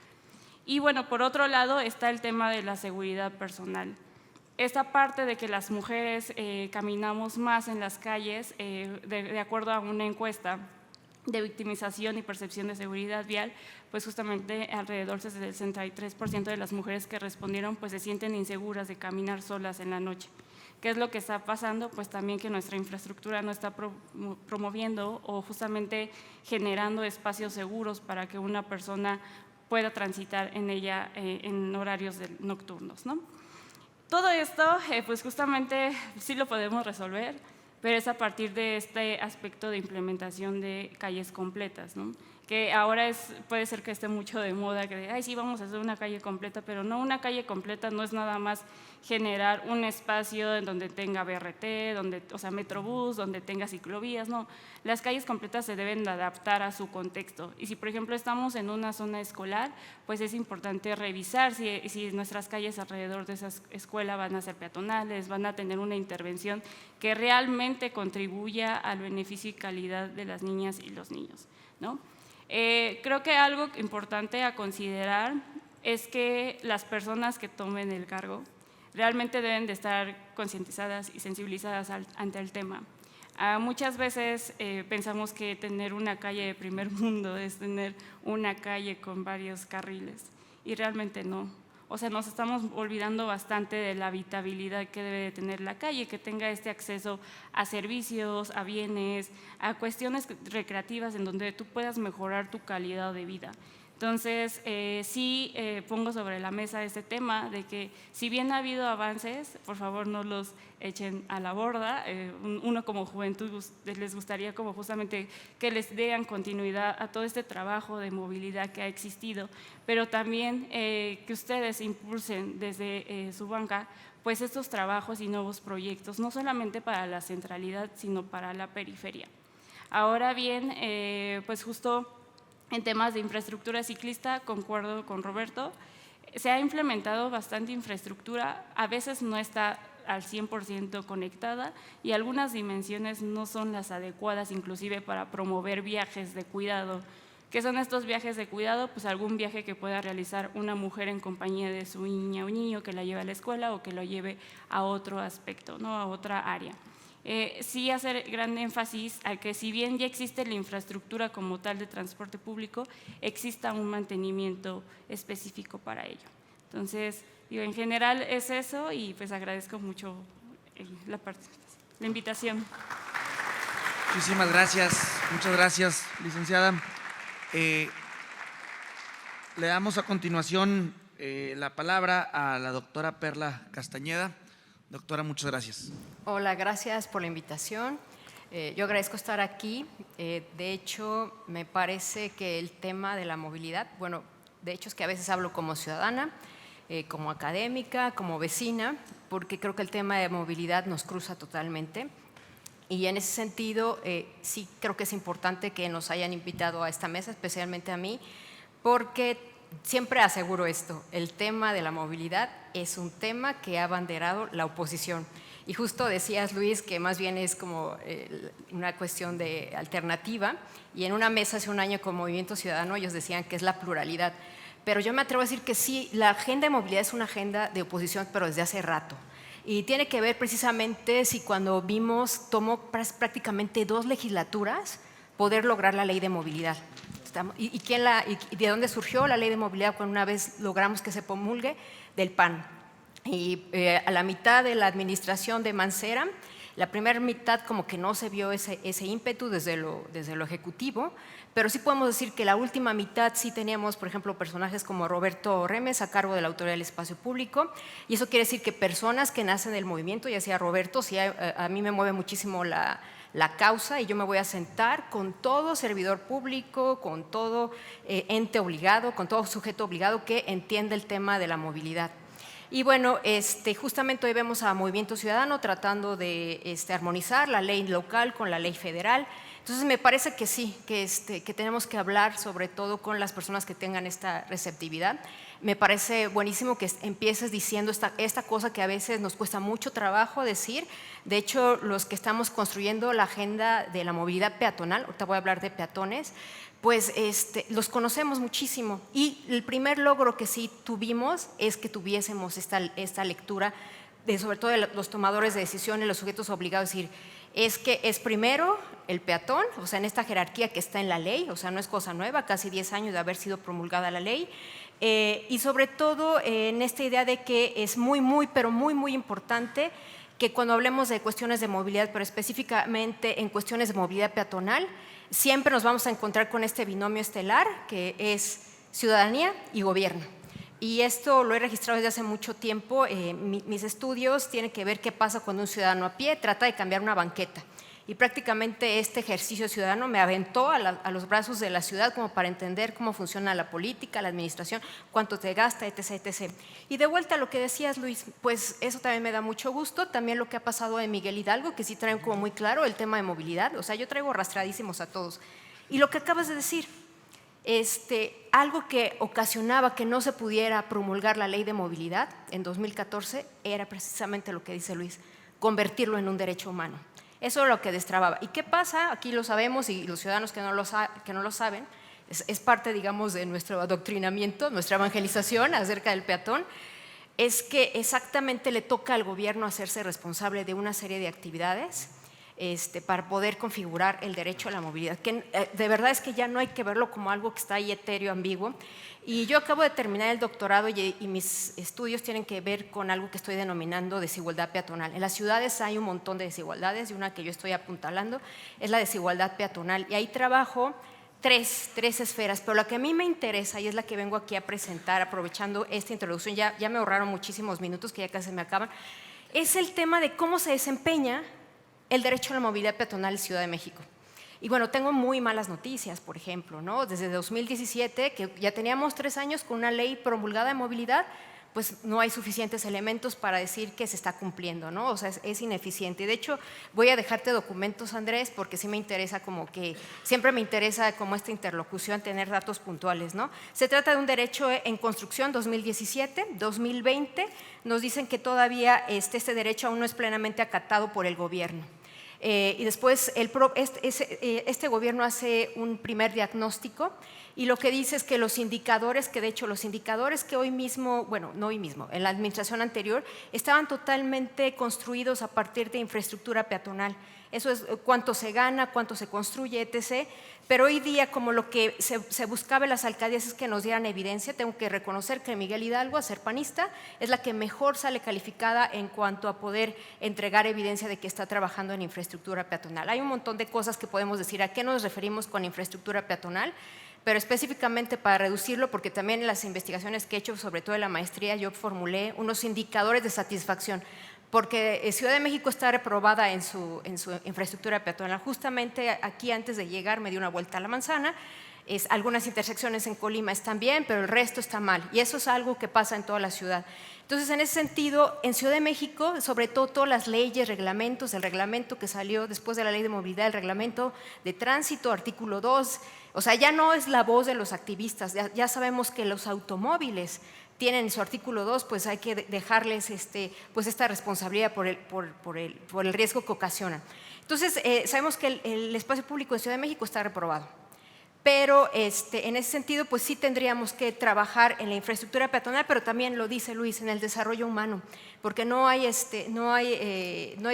Y bueno, por otro lado está el tema de la seguridad personal. Esta parte de que las mujeres caminamos más en las calles, de acuerdo a una encuesta de victimización y percepción de seguridad vial, pues justamente alrededor del 63% de las mujeres que respondieron pues se sienten inseguras de caminar solas en la noche. ¿Qué es lo que está pasando? Pues también que nuestra infraestructura no está promoviendo o justamente generando espacios seguros para que una persona pueda transitar en ella en horarios nocturnos, ¿no? Todo esto, pues justamente sí lo podemos resolver, pero es a partir de este aspecto de implementación de calles completas, ¿no? Que ahora puede ser que esté mucho de moda, que ay, sí, vamos a hacer una calle completa, pero no, una calle completa no es nada más generar un espacio en donde tenga BRT, o sea, Metrobús, donde tenga ciclovías, no. Las calles completas se deben de adaptar a su contexto. Y si, por ejemplo, estamos en una zona escolar, pues es importante revisar si nuestras calles alrededor de esa escuela van a ser peatonales, van a tener una intervención que realmente contribuya al beneficio y calidad de las niñas y los niños, ¿no? Creo que algo importante a considerar es que las personas que tomen el cargo realmente deben de estar concientizadas y sensibilizadas ante el tema. Muchas veces pensamos que tener una calle de primer mundo es tener una calle con varios carriles, y realmente no. O sea, nos estamos olvidando bastante de la habitabilidad que debe de tener la calle, que tenga este acceso a servicios, a bienes, a cuestiones recreativas en donde tú puedas mejorar tu calidad de vida. Entonces, sí pongo sobre la mesa este tema de que si bien ha habido avances, por favor no los echen a la borda. Uno como juventud les gustaría como justamente que les den continuidad a todo este trabajo de movilidad que ha existido, pero también que ustedes impulsen desde su banca pues estos trabajos y nuevos proyectos, no solamente para la centralidad, sino para la periferia. Ahora bien, pues justo en temas de infraestructura ciclista, concuerdo con Roberto, se ha implementado bastante infraestructura, a veces no está al 100% conectada y algunas dimensiones no son las adecuadas inclusive para promover viajes de cuidado. ¿Qué son estos viajes de cuidado? Pues algún viaje que pueda realizar una mujer en compañía de su niña o niño que la lleve a la escuela o que lo lleve a otro aspecto, ¿no? A otra área. Sí hacer gran énfasis a que si bien ya existe la infraestructura como tal de transporte público, exista un mantenimiento específico para ello. Entonces, digo, en general es eso y pues agradezco mucho la invitación. Muchísimas gracias, muchas gracias, licenciada. Le damos a continuación la palabra a la doctora Perla Castañeda. Doctora, muchas gracias. Hola, gracias por la invitación. Yo agradezco estar aquí. De hecho, me parece que el tema de la movilidad, bueno, de hecho es que a veces hablo como ciudadana, como académica, como vecina, porque creo que el tema de movilidad nos cruza totalmente. Y en ese sentido, sí creo que es importante que nos hayan invitado a esta mesa, especialmente a mí, porque siempre aseguro esto, el tema de la movilidad es un tema que ha abanderado la oposición. Y justo decías, Luis, que más bien es como una cuestión de alternativa, y en una mesa hace un año con Movimiento Ciudadano ellos decían que es la pluralidad. Pero yo me atrevo a decir que sí, la agenda de movilidad es una agenda de oposición, pero desde hace rato. Y tiene que ver precisamente si cuando vimos, tomó prácticamente 2 legislaturas poder lograr la ley de movilidad. ¿Y de dónde surgió la ley de movilidad cuando una vez logramos que se promulgue? Del PAN. Y a la mitad de la administración de Mancera, la primera mitad como que no se vio ese ímpetu desde lo ejecutivo, pero sí podemos decir que la última mitad sí teníamos, por ejemplo, personajes como Roberto Remes a cargo de la Autoridad del Espacio Público, y eso quiere decir que personas que nacen del movimiento, ya sea Roberto, sí, a mí me mueve muchísimo la causa y yo me voy a sentar con todo servidor público, con todo ente obligado, con todo sujeto obligado que entiende el tema de la movilidad. Y bueno, justamente hoy vemos a Movimiento Ciudadano tratando de armonizar la ley local con la ley federal. Entonces me parece que sí, que tenemos que hablar sobre todo con las personas que tengan esta receptividad. Me parece buenísimo que empieces diciendo esta cosa que a veces nos cuesta mucho trabajo decir. De hecho, los que estamos construyendo la agenda de la movilidad peatonal, ahorita voy a hablar de peatones, pues los conocemos muchísimo. Y el primer logro que sí tuvimos es que tuviésemos esta lectura sobre todo de los tomadores de decisiones, los sujetos obligados, es decir, es que es primero el peatón, o sea, en esta jerarquía que está en la ley, o sea, no es cosa nueva, casi 10 años de haber sido promulgada la ley, y sobre todo en esta idea de que es muy importante que cuando hablemos de cuestiones de movilidad, pero específicamente en cuestiones de movilidad peatonal, siempre nos vamos a encontrar con este binomio estelar que es ciudadanía y gobierno. Y esto lo he registrado desde hace mucho tiempo. Mis estudios tienen que ver qué pasa cuando un ciudadano a pie trata de cambiar una banqueta. Y prácticamente este ejercicio ciudadano me aventó a los brazos de la ciudad como para entender cómo funciona la política, la administración, cuánto te gasta, etc., etc. Y de vuelta a lo que decías, Luis, pues eso también me da mucho gusto. También lo que ha pasado en Miguel Hidalgo, que sí traen como muy claro el tema de movilidad. O sea, yo traigo arrastradísimos a todos. Y lo que acabas de decir, algo que ocasionaba que no se pudiera promulgar la ley de movilidad en 2014 era precisamente lo que dice Luis, convertirlo en un derecho humano. Eso es lo que destrababa. ¿Y qué pasa? Aquí lo sabemos y los ciudadanos que no lo saben, es parte, digamos, de nuestro adoctrinamiento, nuestra evangelización acerca del peatón. es que exactamente le toca al gobierno hacerse responsable de una serie de actividades para poder configurar el derecho a la movilidad, que de verdad es que ya no hay que verlo como algo que está ahí etéreo, ambiguo. Y yo acabo de terminar el doctorado y mis estudios tienen que ver con algo que estoy denominando desigualdad peatonal. En las ciudades hay un montón de desigualdades y una que yo estoy apuntalando es la desigualdad peatonal. Y ahí trabajo tres esferas, pero la que a mí me interesa y es la que vengo aquí a presentar, aprovechando esta introducción, ya me ahorraron muchísimos minutos que ya casi me acaban, es el tema de cómo se desempeña el derecho a la movilidad peatonal en Ciudad de México. Y bueno, tengo muy malas noticias, por ejemplo, ¿no? Desde 2017, que ya teníamos 3 años con una ley promulgada de movilidad, pues no hay suficientes elementos para decir que se está cumpliendo, ¿no? O sea, es ineficiente. De hecho, voy a dejarte documentos, Andrés, porque sí me interesa siempre me interesa como esta interlocución, tener datos puntuales, ¿no? Se trata de un derecho en construcción 2017, 2020, nos dicen que todavía este derecho aún no es plenamente acatado por el gobierno. Y después este gobierno hace un primer diagnóstico y lo que dice es que los indicadores, que de hecho los indicadores que hoy mismo, bueno, no hoy mismo, en la administración anterior, estaban totalmente construidos a partir de infraestructura peatonal. Eso es cuánto se gana, cuánto se construye, etc. Pero hoy día, como lo que se buscaba en las alcaldías es que nos dieran evidencia, tengo que reconocer que Miguel Hidalgo, a ser panista, es la que mejor sale calificada en cuanto a poder entregar evidencia de que está trabajando en infraestructura peatonal. Hay un montón de cosas que podemos decir a qué nos referimos con infraestructura peatonal, pero específicamente para reducirlo, porque también en las investigaciones que he hecho, sobre todo en la maestría, yo formulé unos indicadores de satisfacción, porque Ciudad de México está reprobada en su infraestructura peatonal. Justamente aquí antes de llegar me di una vuelta a la manzana, algunas intersecciones en Colima están bien, pero el resto está mal, y eso es algo que pasa en toda la ciudad. Entonces, en ese sentido, en Ciudad de México, sobre todo todas las leyes, reglamentos, el reglamento que salió después de la ley de movilidad, el reglamento de tránsito, artículo 2, o sea, ya no es la voz de los activistas, ya sabemos que los automóviles tienen en su artículo 2, pues hay que dejarles pues esta responsabilidad por el riesgo que ocasionan. Entonces, sabemos que el espacio público en Ciudad de México está reprobado. Pero en ese sentido, pues sí tendríamos que trabajar en la infraestructura peatonal, pero también lo dice Luis, en el desarrollo humano, porque no hay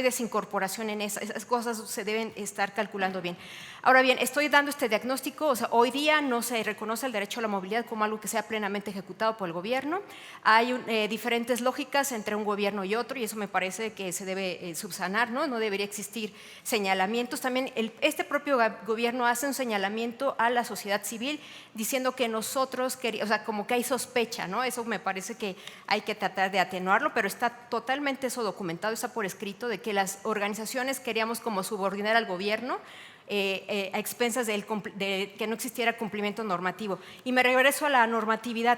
desincorporación en esas cosas, se deben estar calculando bien. Ahora bien, estoy dando este diagnóstico, o sea, hoy día no se reconoce el derecho a la movilidad como algo que sea plenamente ejecutado por el gobierno. Hay diferentes lógicas entre un gobierno y otro, y eso me parece que se debe subsanar, ¿no? No debería existir señalamientos. También este propio gobierno hace un señalamiento a la sociedad civil diciendo que nosotros, o sea, como que hay sospecha, ¿no? Eso me parece que hay que tratar de atenuarlo, pero está totalmente eso documentado, está por escrito, de que las organizaciones queríamos como subordinar al gobierno a expensas de que no existiera cumplimiento normativo. Y me regreso a la normatividad.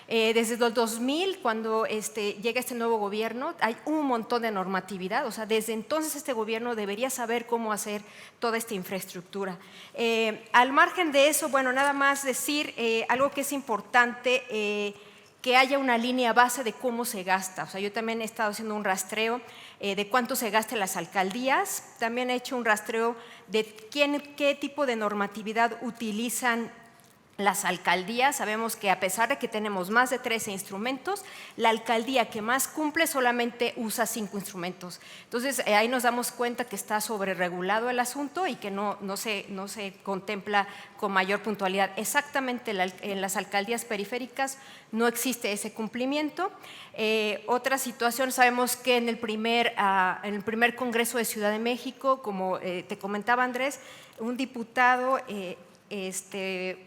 Desde el 2000, cuando llega este nuevo gobierno, hay un montón de normatividad, o sea, desde entonces este gobierno debería saber cómo hacer toda esta infraestructura. Al margen de eso, bueno, nada más decir algo que es importante, que haya una línea base de cómo se gasta. O sea, yo también he estado haciendo un rastreo de cuánto se gasta en las alcaldías, también he hecho un rastreo de qué tipo de normatividad utilizan las alcaldías. Sabemos que a pesar de que tenemos más de 13 instrumentos, la alcaldía que más cumple solamente usa 5 instrumentos. Entonces, ahí nos damos cuenta que está sobreregulado el asunto y que no se contempla con mayor puntualidad. Exactamente en las alcaldías periféricas no existe ese cumplimiento. Otra situación, sabemos que en el primer Congreso de Ciudad de México, como te comentaba Andrés, un diputado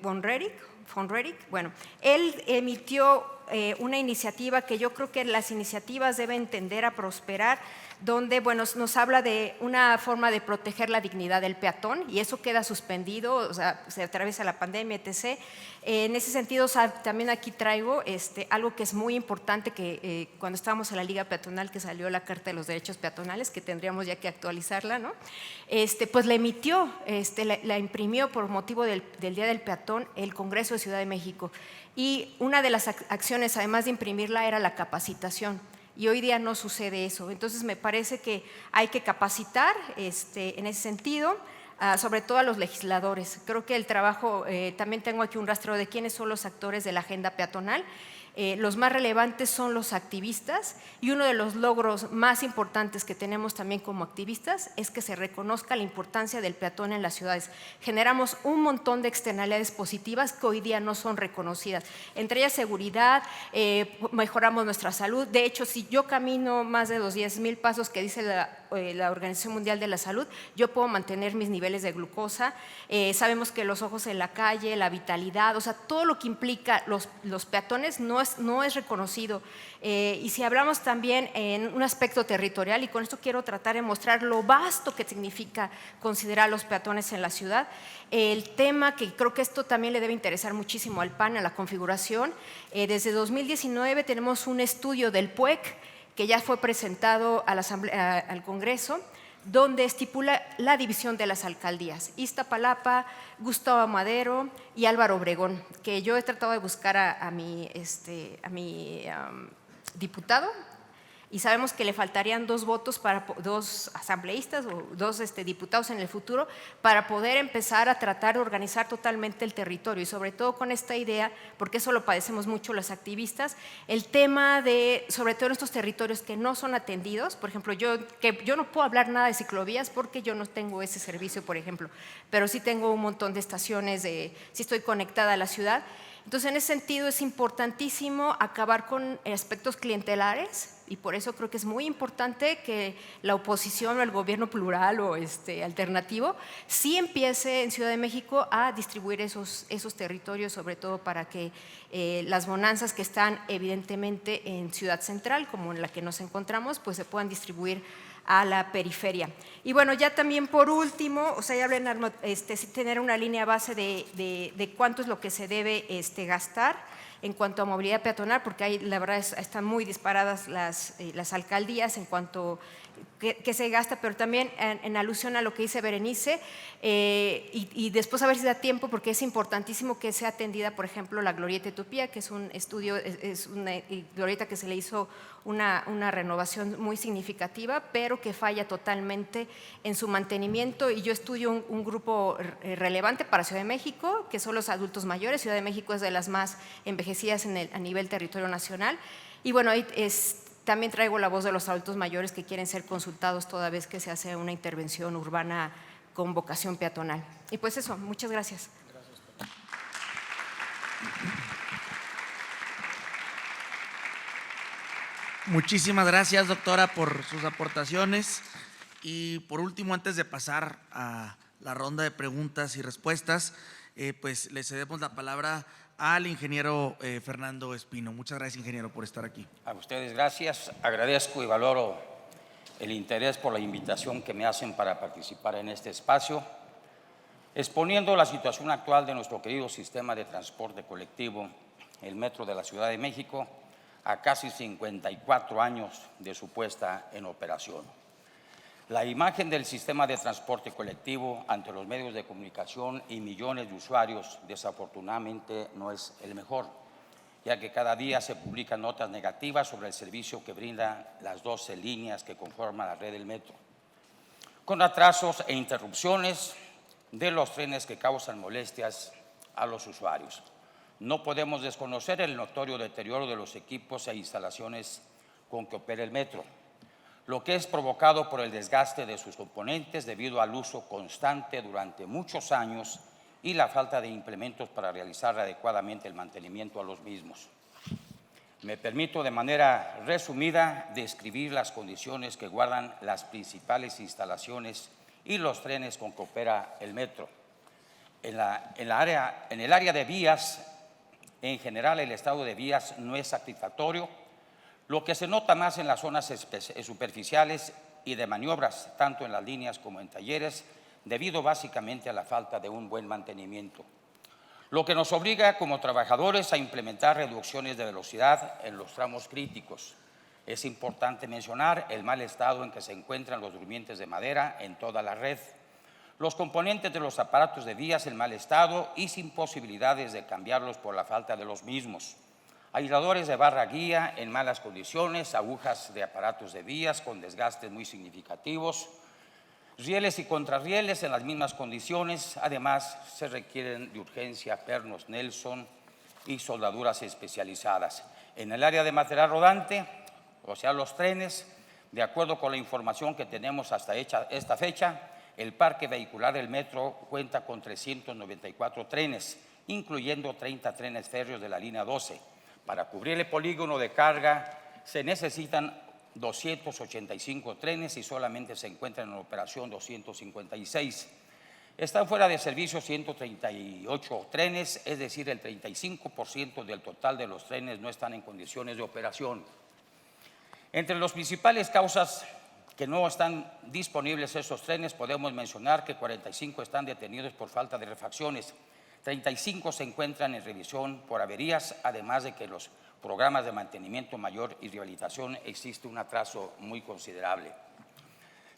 von Rerich, bueno, él emitió una iniciativa que yo creo que las iniciativas deben tender a prosperar, donde bueno, nos habla de una forma de proteger la dignidad del peatón, y eso queda suspendido, o sea, se atraviesa la pandemia, etc. En ese sentido, también aquí traigo algo que es muy importante, que cuando estábamos en la Liga Peatonal, que salió la Carta de los Derechos Peatonales, que tendríamos ya que actualizarla, ¿no? Pues la emitió, la imprimió por motivo del Día del Peatón el Congreso de Ciudad de México, y una de las acciones, además de imprimirla, era la capacitación. Y hoy día no sucede eso. Entonces, me parece que hay que capacitar en ese sentido, sobre todo a los legisladores. Creo que el trabajo, también tengo aquí un rastreo de quiénes son los actores de la agenda peatonal. Los más relevantes son los activistas, y uno de los logros más importantes que tenemos también como activistas es que se reconozca la importancia del peatón en las ciudades. Generamos un montón de externalidades positivas que hoy día no son reconocidas, entre ellas seguridad, mejoramos nuestra salud. De hecho, si yo camino más de los 10,000 pasos que dice la Organización Mundial de la Salud, yo puedo mantener mis niveles de glucosa. Sabemos que los ojos en la calle, la vitalidad, o sea, todo lo que implica los peatones no es reconocido. Y si hablamos también en un aspecto territorial, y con esto quiero tratar de mostrar lo vasto que significa considerar los peatones en la ciudad, el tema que creo que esto también le debe interesar muchísimo al PAN, a la configuración, desde 2019 tenemos un estudio del PUEC que ya fue presentado a al Congreso, donde estipula la división de las alcaldías: Iztapalapa, Gustavo Madero y Álvaro Obregón, que yo he tratado de buscar a mi diputado, y sabemos que le faltarían 2 votos para 2 asambleístas o 2 diputados en el futuro para poder empezar a tratar de organizar totalmente el territorio, y sobre todo con esta idea, porque eso lo padecemos mucho los activistas, el tema de, sobre todo en estos territorios que no son atendidos. Por ejemplo, yo no puedo hablar nada de ciclovías porque yo no tengo ese servicio, por ejemplo, pero sí tengo un montón de estaciones, sí estoy conectada a la ciudad. Entonces, en ese sentido es importantísimo acabar con aspectos clientelares, y por eso creo que es muy importante que la oposición o el gobierno plural o alternativo sí empiece en Ciudad de México a distribuir esos territorios, sobre todo para que las bonanzas que están evidentemente en Ciudad Central, como en la que nos encontramos, pues se puedan distribuir a la periferia. Y bueno, ya también por último, o sea, ya hablan tener una línea base de cuánto es lo que se debe gastar en cuanto a movilidad peatonal, porque ahí la verdad están muy disparadas las alcaldías en cuanto que se gasta, pero también en alusión a lo que dice Berenice, y después a ver si da tiempo, porque es importantísimo que sea atendida, por ejemplo, la Glorieta Utopía, que es un estudio, es una glorieta que se le hizo una renovación muy significativa, pero que falla totalmente en su mantenimiento. Y yo estudio un grupo relevante para Ciudad de México, que son los adultos mayores. Ciudad de México es de las más envejecidas a nivel territorio nacional. Y bueno, también traigo la voz de los adultos mayores que quieren ser consultados toda vez que se hace una intervención urbana con vocación peatonal. Y pues eso, muchas gracias. Muchísimas gracias, doctora, por sus aportaciones. Y por último, antes de pasar a la ronda de preguntas y respuestas, pues le cedemos la palabra al ingeniero Fernando Espino. Muchas gracias, ingeniero, por estar aquí. A ustedes gracias, agradezco y valoro el interés por la invitación que me hacen para participar en este espacio, exponiendo la situación actual de nuestro querido sistema de transporte colectivo, el Metro de la Ciudad de México, a casi 54 años de su puesta en operación. La imagen del sistema de transporte colectivo ante los medios de comunicación y millones de usuarios desafortunadamente no es el mejor, ya que cada día se publican notas negativas sobre el servicio que brindan las 12 líneas que conforman la red del metro, con atrasos e interrupciones de los trenes que causan molestias a los usuarios. No podemos desconocer el notorio deterioro de los equipos e instalaciones con que opera el metro, lo que es provocado por el desgaste de sus componentes debido al uso constante durante muchos años y la falta de implementos para realizar adecuadamente el mantenimiento a los mismos. Me permito de manera resumida describir las condiciones que guardan las principales instalaciones y los trenes con que opera el metro. En el área de vías, en general, el estado de vías no es satisfactorio, lo que se nota más en las zonas superficiales y de maniobras, tanto en las líneas como en talleres, debido básicamente a la falta de un buen mantenimiento, lo que nos obliga como trabajadores a implementar reducciones de velocidad en los tramos críticos. Es importante mencionar el mal estado en que se encuentran los durmientes de madera en toda la red, los componentes de los aparatos de vías en mal estado y sin posibilidades de cambiarlos por la falta de los mismos, aisladores de barra guía en malas condiciones, agujas de aparatos de vías con desgastes muy significativos, rieles y contrarrieles en las mismas condiciones. Además, se requieren de urgencia pernos Nelson y soldaduras especializadas. En el área de material rodante, o sea, los trenes, de acuerdo con la información que tenemos hasta esta fecha, el parque vehicular del metro cuenta con 394 trenes, incluyendo 30 trenes férreos de la línea 12. Para cubrir el polígono de carga se necesitan 285 trenes y solamente se encuentran en operación 256. Están fuera de servicio 138 trenes, es decir, el 35% del total de los trenes no están en condiciones de operación. Entre las principales causas que no están disponibles esos trenes, podemos mencionar que 45 están detenidos por falta de refacciones, 35 se encuentran en revisión por averías, además de que los programas de mantenimiento mayor y rehabilitación existe un atraso muy considerable.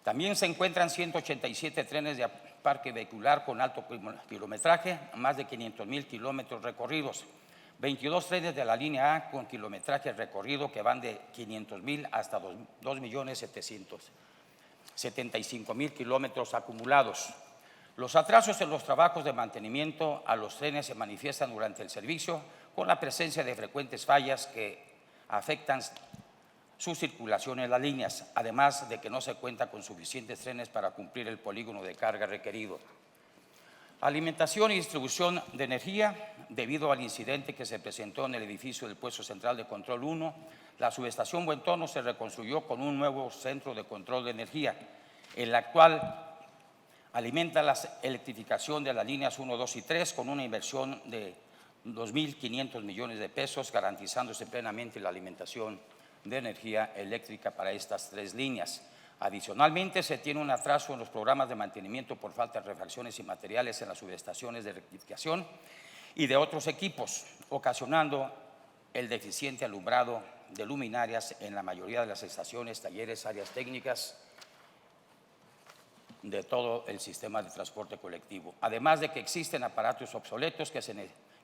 También se encuentran 187 trenes de parque vehicular con alto kilometraje, más de 500,000 kilómetros recorridos. 22 trenes de la línea A con kilometraje recorrido que van de 500,000 hasta 2,775,000 kilómetros acumulados. Los atrasos en los trabajos de mantenimiento a los trenes se manifiestan durante el servicio con la presencia de frecuentes fallas que afectan su circulación en las líneas, además de que no se cuenta con suficientes trenes para cumplir el polígono de carga requerido. Alimentación y distribución de energía. Debido al incidente que se presentó en el edificio del Puesto Central de Control 1, la subestación Buen Tono se reconstruyó con un nuevo centro de control de energía, el actual alimenta la electrificación de las líneas 1, 2 y 3 con una inversión de 2.500 millones de pesos, garantizándose plenamente la alimentación de energía eléctrica para estas 3 líneas. Adicionalmente, se tiene un atraso en los programas de mantenimiento por falta de refacciones y materiales en las subestaciones de rectificación y de otros equipos, ocasionando el deficiente alumbrado de luminarias en la mayoría de las estaciones, talleres, áreas técnicas de todo el sistema de transporte colectivo. Además de que existen aparatos obsoletos que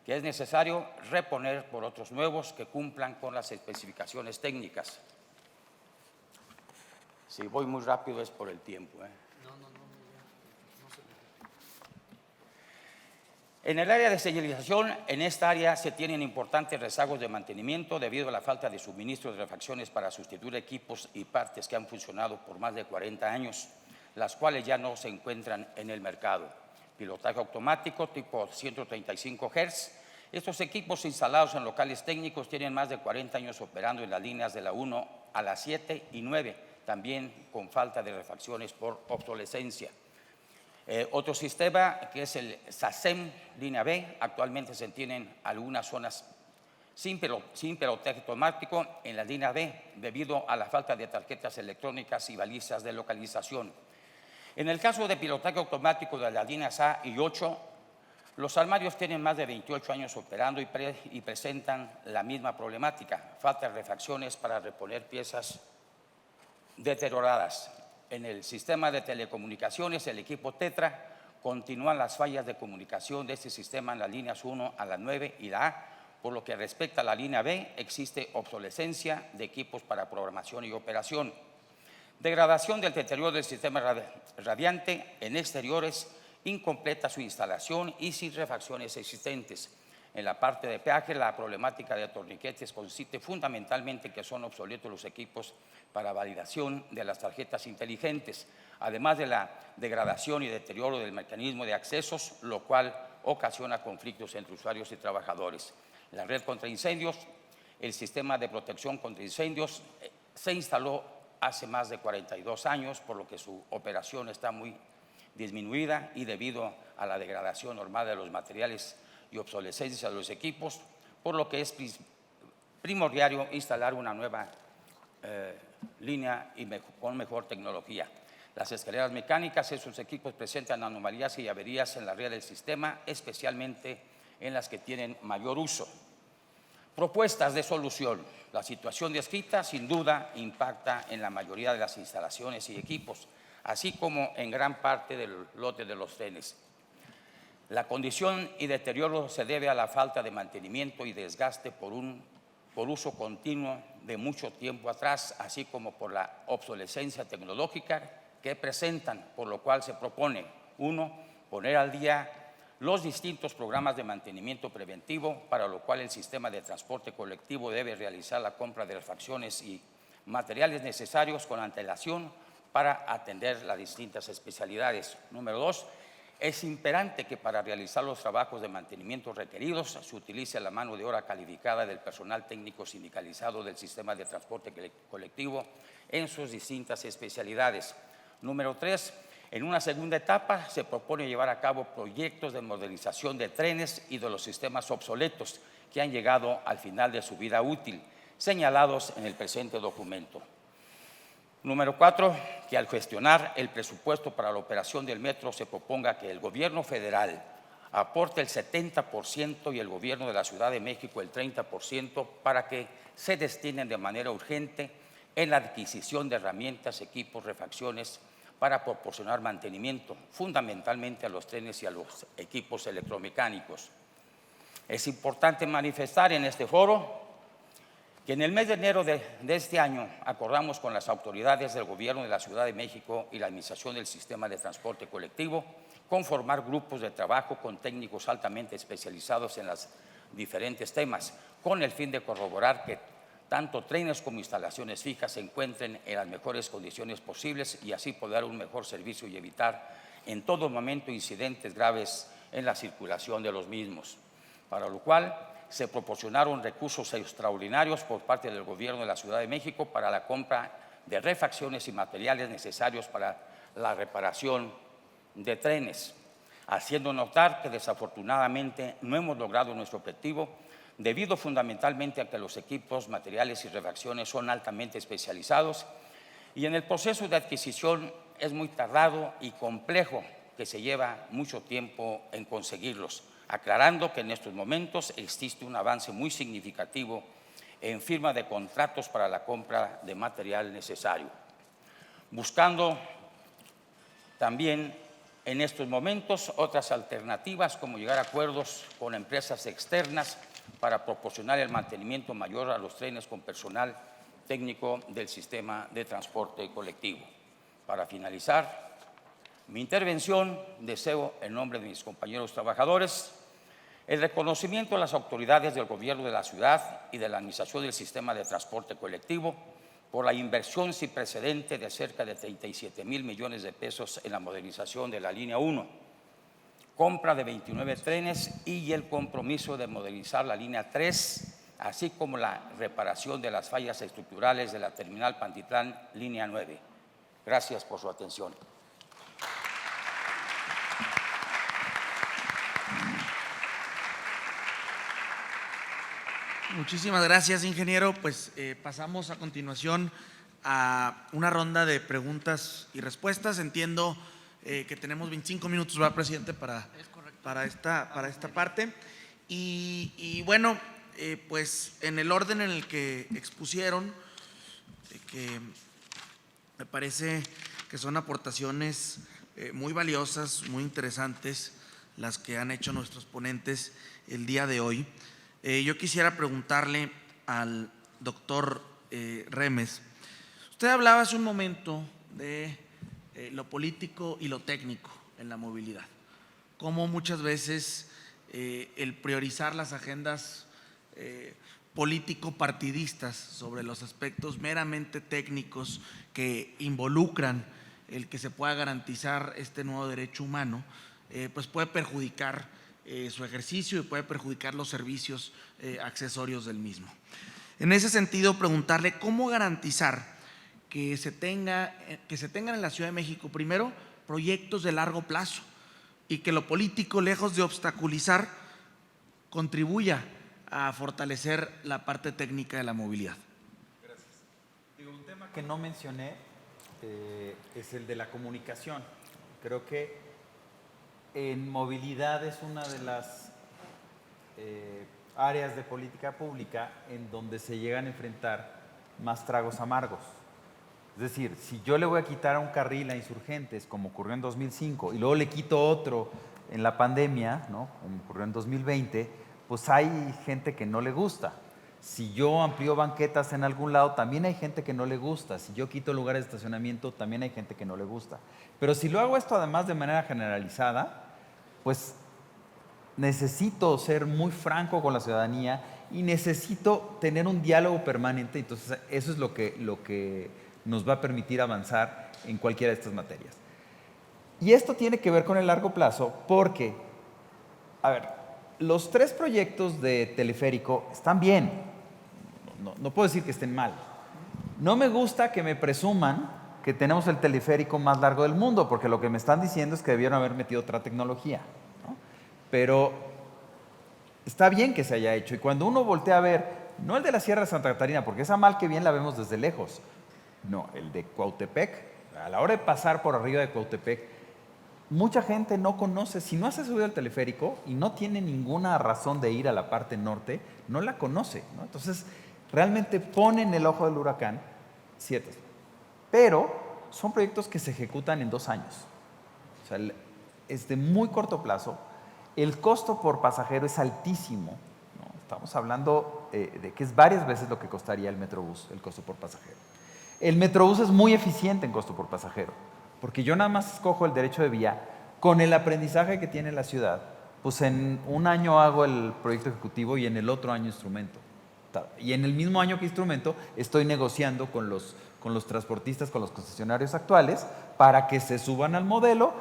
es necesario reponer por otros nuevos que cumplan con las especificaciones técnicas. Si voy muy rápido es por el tiempo. En el área de señalización, en esta área se tienen importantes rezagos de mantenimiento debido a la falta de suministro de refacciones para sustituir equipos y partes que han funcionado por más de 40 años, las cuales ya no se encuentran en el mercado. Pilotaje automático tipo 135 Hz. Estos equipos instalados en locales técnicos tienen más de 40 años operando en las líneas de la 1 a la 7 y 9, también con falta de refacciones por obsolescencia. Otro sistema que es el SACEM línea B, actualmente se tienen algunas zonas sin pilotaje automático en la línea B debido a la falta de tarjetas electrónicas y balizas de localización. En el caso de pilotaje automático de las líneas A y 8, los armarios tienen más de 28 años operando y presentan la misma problemática, falta de refacciones para reponer piezas deterioradas. En el sistema de telecomunicaciones, el equipo Tetra, continúan las fallas de comunicación de este sistema en las líneas 1 a la 9 y la A. Por lo que respecta a la línea B, existe obsolescencia de equipos para programación y operación. Degradación del deterioro del sistema radiante en exteriores, incompleta su instalación y sin refacciones existentes. En la parte de peaje, la problemática de torniquetes consiste fundamentalmente que son obsoletos los equipos para validación de las tarjetas inteligentes, además de la degradación y deterioro del mecanismo de accesos, lo cual ocasiona conflictos entre usuarios y trabajadores. La red contra incendios, el sistema de protección contra incendios se instaló hace más de 42 años, por lo que su operación está muy disminuida y debido a la degradación normal de los materiales y obsolescencia de los equipos, por lo que es primordial instalar una nueva línea y con mejor tecnología. Las escaleras mecánicas, esos equipos presentan anomalías y averías en la red del sistema, especialmente en las que tienen mayor uso. Propuestas de solución. La situación descrita sin duda impacta en la mayoría de las instalaciones y equipos, así como en gran parte del lote de los trenes. La condición y deterioro se debe a la falta de mantenimiento y desgaste por uso continuo de mucho tiempo atrás, así como por la obsolescencia tecnológica que presentan, por lo cual se propone, 1, poner al día los distintos programas de mantenimiento preventivo, para lo cual el sistema de transporte colectivo debe realizar la compra de refacciones y materiales necesarios con antelación para atender las distintas especialidades. Número 2, es imperante que para realizar los trabajos de mantenimiento requeridos se utilice la mano de obra calificada del personal técnico sindicalizado del sistema de transporte colectivo en sus distintas especialidades. Número 3, en una segunda etapa se propone llevar a cabo proyectos de modernización de trenes y de los sistemas obsoletos que han llegado al final de su vida útil, señalados en el presente documento. Número 4, que al gestionar el presupuesto para la operación del metro se proponga que el gobierno federal aporte el 70% y el gobierno de la Ciudad de México el 30% para que se destinen de manera urgente en la adquisición de herramientas, equipos, refacciones para proporcionar mantenimiento, fundamentalmente a los trenes y a los equipos electromecánicos. Es importante manifestar en este foro que en el mes de enero de este año acordamos con las autoridades del Gobierno de la Ciudad de México y la Administración del Sistema de Transporte Colectivo conformar grupos de trabajo con técnicos altamente especializados en los diferentes temas, con el fin de corroborar que tanto trenes como instalaciones fijas se encuentren en las mejores condiciones posibles y así poder dar un mejor servicio y evitar en todo momento incidentes graves en la circulación de los mismos, para lo cual se proporcionaron recursos extraordinarios por parte del Gobierno de la Ciudad de México para la compra de refacciones y materiales necesarios para la reparación de trenes, haciendo notar que desafortunadamente no hemos logrado nuestro objetivo debido fundamentalmente a que los equipos, materiales y refacciones son altamente especializados y en el proceso de adquisición es muy tardado y complejo, que se lleva mucho tiempo en conseguirlos, aclarando que en estos momentos existe un avance muy significativo en firma de contratos para la compra de material necesario, buscando también en estos momentos otras alternativas como llegar a acuerdos con empresas externas para proporcionar el mantenimiento mayor a los trenes con personal técnico del sistema de transporte colectivo. Para finalizar mi intervención, deseo, en nombre de mis compañeros trabajadores, el reconocimiento a las autoridades del Gobierno de la Ciudad y de la Administración del Sistema de Transporte Colectivo por la inversión sin precedente de cerca de 37,000 millones de pesos en la modernización de la línea 1, compra de 29 trenes y el compromiso de modernizar la línea 3, así como la reparación de las fallas estructurales de la terminal Pantitlán, línea 9. Gracias por su atención. Muchísimas gracias, ingeniero. Pues pasamos a continuación a una ronda de preguntas y respuestas. Entiendo que tenemos 25 minutos, ¿verdad, presidente, para esta parte? Y bueno, pues en el orden en el que expusieron, que me parece que son aportaciones muy valiosas, muy interesantes, las que han hecho nuestros ponentes el día de hoy. Yo quisiera preguntarle al doctor Remes, usted hablaba hace un momento de lo político y lo técnico en la movilidad, cómo muchas veces el priorizar las agendas político-partidistas sobre los aspectos meramente técnicos que involucran el que se pueda garantizar este nuevo derecho humano, pues puede perjudicar su ejercicio y puede perjudicar los servicios accesorios del mismo. En ese sentido, preguntarle cómo garantizar que se tengan en la Ciudad de México, primero, proyectos de largo plazo y que lo político, lejos de obstaculizar, contribuya a fortalecer la parte técnica de la movilidad. Gracias. Digo, un tema que no mencioné es el de la comunicación. Creo que en movilidad es una de las áreas de política pública en donde se llegan a enfrentar más tragos amargos. Es decir, si yo le voy a quitar un carril a Insurgentes, como ocurrió en 2005, y luego le quito otro en la pandemia, ¿no?, como ocurrió en 2020, pues hay gente que no le gusta. Si yo amplío banquetas en algún lado, también hay gente que no le gusta. Si yo quito lugares de estacionamiento, también hay gente que no le gusta. Pero si lo hago esto además de manera generalizada, pues necesito ser muy franco con la ciudadanía y necesito tener un diálogo permanente. Entonces, eso es lo que nos va a permitir avanzar en cualquiera de estas materias. Y esto tiene que ver con el largo plazo porque, a ver, los 3 proyectos de teleférico están bien. No puedo decir que estén mal. No me gusta que me presuman que tenemos el teleférico más largo del mundo, porque lo que me están diciendo es que debieron haber metido otra tecnología, ¿no? Pero está bien que se haya hecho. Y cuando uno voltea a ver, no el de la Sierra de Santa Catarina, porque esa mal que bien la vemos desde lejos, no, el de Cuautepec, a la hora de pasar por arriba de Cuautepec, mucha gente no conoce, si no se ha subido al teleférico y no tiene ninguna razón de ir a la parte norte, no la conoce, ¿no? Entonces, realmente ponen el ojo del huracán, ciertos. Pero son proyectos que se ejecutan en 2 años. O sea, es de muy corto plazo. El costo por pasajero es altísimo, ¿no? Estamos hablando de que es varias veces lo que costaría el Metrobús, el costo por pasajero. El Metrobús es muy eficiente en costo por pasajero, porque yo nada más escojo el derecho de vía con el aprendizaje que tiene la ciudad. Pues en un año hago el proyecto ejecutivo y en el otro año instrumento. Y en el mismo año que instrumento estoy negociando con los transportistas, con los concesionarios actuales, para que se suban al modelo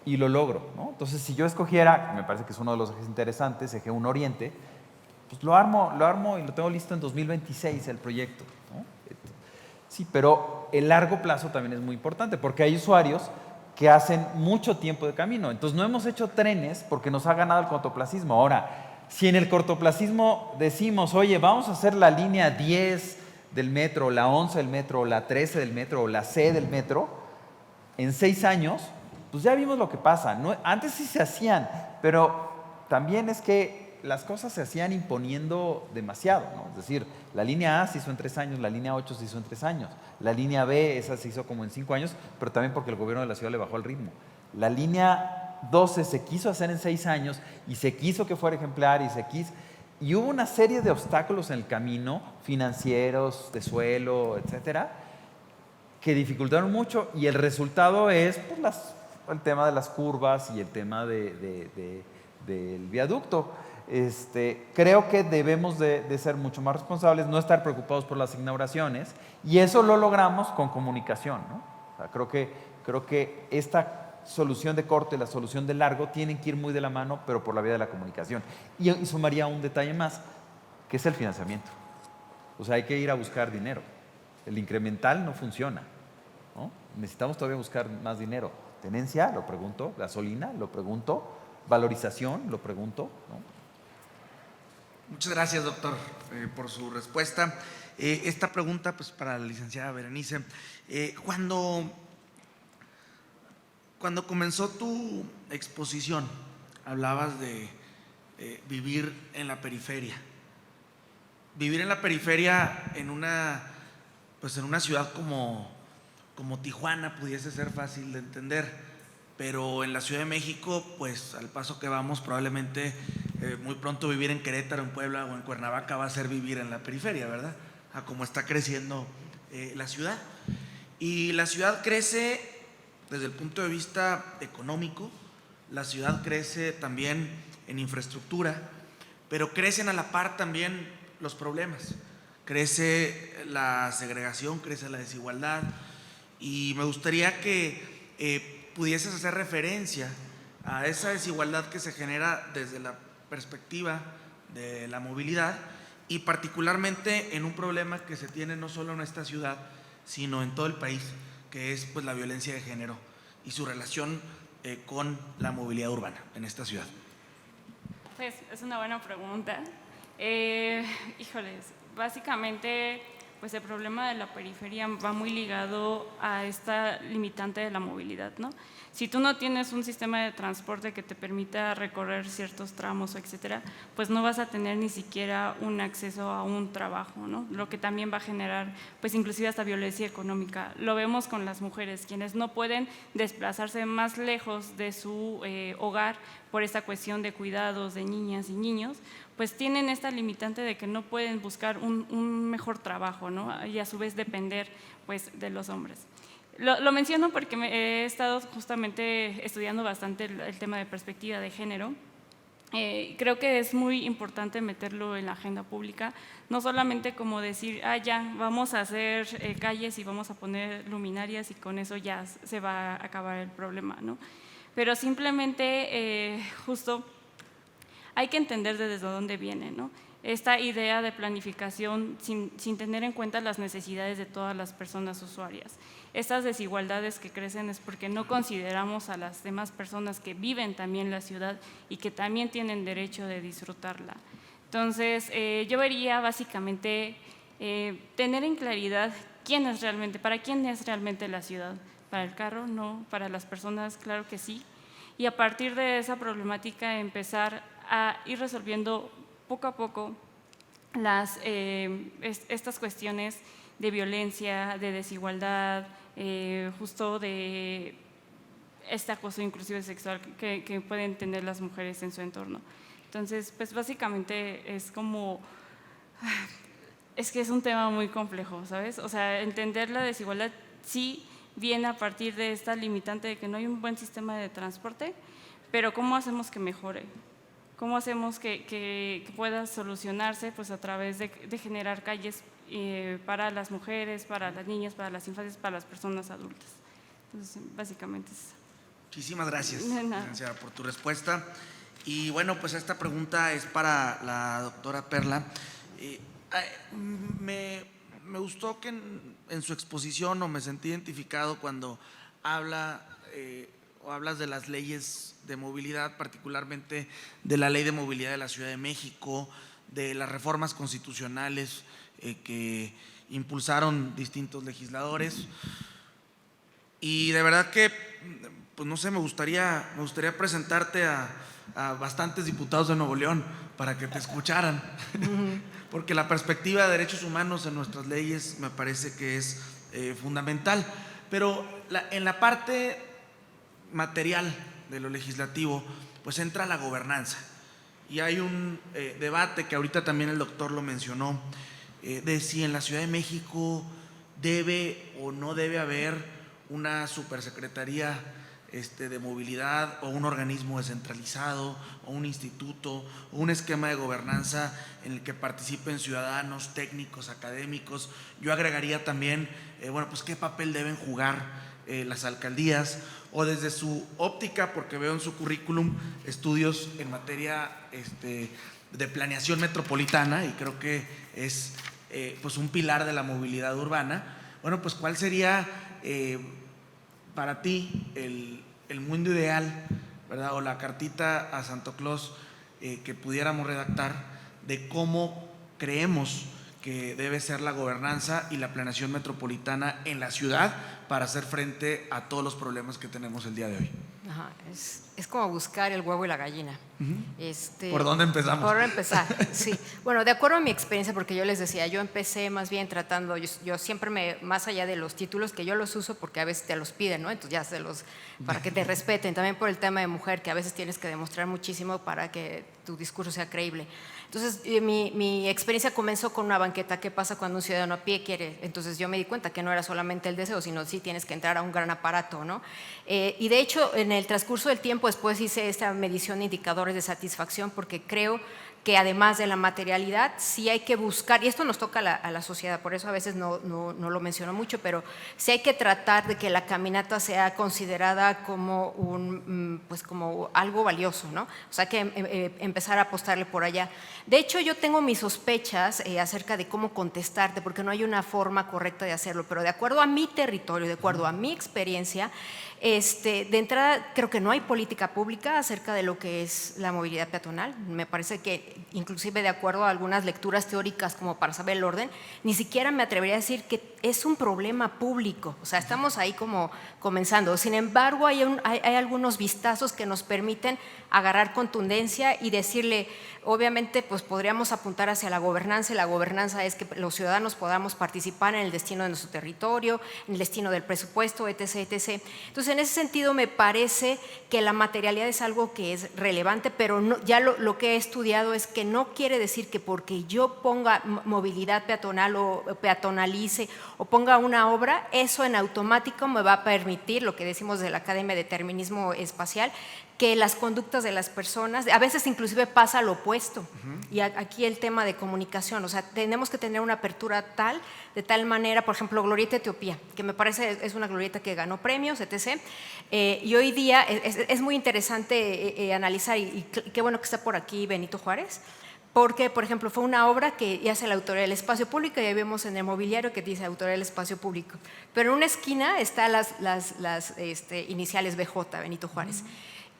y lo logro, ¿no? Entonces, si yo escogiera, me parece que es uno de los ejes interesantes, eje 1 Oriente, pues lo armo y lo tengo listo en 2026 el proyecto, ¿no? Sí, pero el largo plazo también es muy importante, porque hay usuarios que hacen mucho tiempo de camino. Entonces, no hemos hecho trenes porque nos ha ganado el cortoplacismo. Ahora, si en el cortoplacismo decimos, oye, vamos a hacer la línea 10 del metro, la 11 del metro, la 13 del metro, o la C del metro, en 6 años, pues ya vimos lo que pasa. No, antes sí se hacían, pero también es que las cosas se hacían imponiendo demasiado, ¿no? Es decir, la línea A se hizo en 3 años, la línea 8 se hizo en 3 años, la línea B, esa se hizo como en 5 años, pero también porque el gobierno de la ciudad le bajó el ritmo. La línea 12 se quiso hacer en 6 años y se quiso que fuera ejemplar y hubo una serie de obstáculos en el camino, financieros, de suelo, etcétera, que dificultaron mucho, y el resultado es pues, el tema de las curvas y el tema del viaducto. Creo que debemos de ser mucho más responsables, no estar preocupados por las inauguraciones, y eso lo logramos con comunicación, ¿no? O sea, creo que esta solución de corto y la solución de largo tienen que ir muy de la mano, pero por la vía de la comunicación. Y sumaría un detalle más, que es el financiamiento. O sea, hay que ir a buscar dinero. El incremental no funciona, ¿no? Necesitamos todavía buscar más dinero. Tenencia, lo pregunto. Gasolina, lo pregunto. Valorización, lo pregunto, ¿no? Muchas gracias, doctor, por su respuesta. Esta pregunta, pues, para la licenciada Berenice. Cuando comenzó tu exposición, hablabas de vivir en la periferia. Vivir en la periferia en una ciudad como Tijuana pudiese ser fácil de entender, pero en la Ciudad de México, pues al paso que vamos, probablemente muy pronto vivir en Querétaro, en Puebla o en Cuernavaca va a ser vivir en la periferia, ¿verdad? A cómo está creciendo la ciudad. Y la ciudad crece desde el punto de vista económico, la ciudad crece también en infraestructura, pero crecen a la par también los problemas. Crece la segregación, crece la desigualdad, y me gustaría que pudieses hacer referencia a esa desigualdad que se genera desde la perspectiva de la movilidad, y particularmente en un problema que se tiene no solo en esta ciudad, sino en todo el país, que es pues la violencia de género y su relación con la movilidad urbana en esta ciudad. Pues es una buena pregunta. Híjoles, básicamente pues el problema de la periferia va muy ligado a esta limitante de la movilidad, ¿no? Si tú no tienes un sistema de transporte que te permita recorrer ciertos tramos, etcétera, pues no vas a tener ni siquiera un acceso a un trabajo, ¿no? Lo que también va a generar, pues inclusive hasta violencia económica. Lo vemos con las mujeres, quienes no pueden desplazarse más lejos de su hogar por esta cuestión de cuidados de niñas y niños, pues tienen esta limitante de que no pueden buscar un mejor trabajo, ¿no? Y a su vez depender pues de los hombres. Lo menciono porque he estado justamente estudiando bastante el tema de perspectiva de género, Creo que es muy importante meterlo en la agenda pública, no solamente como decir, ya, vamos a hacer calles y vamos a poner luminarias y con eso ya se va a acabar el problema, ¿no? Pero simplemente justo hay que entender desde dónde viene, ¿no? Esta idea de planificación sin tener en cuenta las necesidades de todas las personas usuarias. Estas desigualdades que crecen es porque no consideramos a las demás personas que viven también la ciudad y que también tienen derecho de disfrutarla. Entonces, yo vería básicamente tener en claridad para quién es realmente la ciudad. ¿Para el carro? No. ¿Para las personas? Claro que sí. Y a partir de esa problemática empezar a ir resolviendo poco a poco estas cuestiones de violencia, de desigualdad, justo de este acoso inclusive sexual que pueden tener las mujeres en su entorno. Entonces, pues básicamente es como, es que es un tema muy complejo, ¿sabes? O sea, entender la desigualdad sí viene a partir de esta limitante de que no hay un buen sistema de transporte, pero ¿cómo hacemos que mejore? ¿Cómo hacemos que pueda solucionarse? Pues a través de generar calles para las mujeres, para las niñas, para las infancias, para las personas adultas. Entonces, básicamente es eso. Muchísimas gracias, licenciada, por tu respuesta. Y bueno, pues esta pregunta es para la doctora Perla. Me gustó que en su exposición, o me sentí identificado cuando hablas de las leyes de movilidad, particularmente de la Ley de Movilidad de la Ciudad de México, de las reformas constitucionales que impulsaron distintos legisladores. Y de verdad que, pues no sé, me gustaría presentarte a bastantes diputados de Nuevo León para que te escucharan, porque la perspectiva de derechos humanos en nuestras leyes me parece que es fundamental. Pero en la parte material de lo legislativo, pues entra la gobernanza. Y hay un debate que ahorita también el doctor lo mencionó, de si en la Ciudad de México debe o no debe haber una supersecretaría de movilidad, o un organismo descentralizado, o un instituto, o un esquema de gobernanza en el que participen ciudadanos, técnicos, académicos. Yo agregaría también, bueno, pues qué papel deben jugar las alcaldías, o desde su óptica, porque veo en su currículum estudios en materia de planeación metropolitana, y creo que es pues un pilar de la movilidad urbana. Bueno, pues ¿cuál sería para ti el mundo ideal, ¿verdad? O la cartita a Santo Claus que pudiéramos redactar de cómo creemos que debe ser la gobernanza y la planeación metropolitana en la ciudad para hacer frente a todos los problemas que tenemos el día de hoy. Ajá, es como buscar el huevo y la gallina. ¿Por dónde empezamos? Por empezar, sí. Bueno, de acuerdo a mi experiencia, porque yo les decía, yo empecé más bien tratando, yo siempre más allá de los títulos, que yo los uso porque a veces te los piden, ¿no? Entonces ya para que te respeten, también por el tema de mujer, que a veces tienes que demostrar muchísimo para que tu discurso sea creíble. Entonces, mi experiencia comenzó con una banqueta. ¿Qué pasa cuando un ciudadano a pie quiere? Entonces yo me di cuenta que no era solamente el deseo, sino sí tienes que entrar a un gran aparato, ¿no? Y de hecho, en el transcurso del tiempo después hice esta medición de indicadores de satisfacción, porque creo que además de la materialidad sí hay que buscar, y esto nos toca a la sociedad, por eso a veces no lo menciono mucho, pero sí hay que tratar de que la caminata sea considerada como pues como algo valioso, ¿no? O sea, que empezar a apostarle por allá. De hecho, yo tengo mis sospechas acerca de cómo contestarte, porque no hay una forma correcta de hacerlo, pero de acuerdo a mi territorio, de acuerdo a mi experiencia, de entrada creo que no hay política pública acerca de lo que es la movilidad peatonal. Me parece que inclusive de acuerdo a algunas lecturas teóricas como para saber el orden, ni siquiera me atrevería a decir que es un problema público. O sea, estamos ahí como comenzando. Sin embargo, hay algunos vistazos que nos permiten agarrar contundencia y decirle, obviamente, pues podríamos apuntar hacia la gobernanza, y la gobernanza es que los ciudadanos podamos participar en el destino de nuestro territorio, en el destino del presupuesto, etc., etc. Entonces, Entonces, en ese sentido, me parece que la materialidad es algo que es relevante, pero no, ya lo que he estudiado es que no quiere decir que porque yo ponga movilidad peatonal o peatonalice o ponga una obra, eso en automático me va a permitir, lo que decimos de la Academia de Determinismo Espacial, que las conductas de las personas, a veces inclusive pasa lo opuesto. Y aquí el tema de comunicación, o sea, tenemos que tener una apertura de tal manera, por ejemplo, Glorieta Etiopía, que me parece es una glorieta que ganó premios, etc. Y hoy día es muy interesante analizar, y qué bueno que está por aquí Benito Juárez, porque, por ejemplo, fue una obra que ya hace la autoría del espacio público, ya vemos en el mobiliario que dice autoría del espacio público, pero en una esquina están las iniciales BJ, Benito Juárez.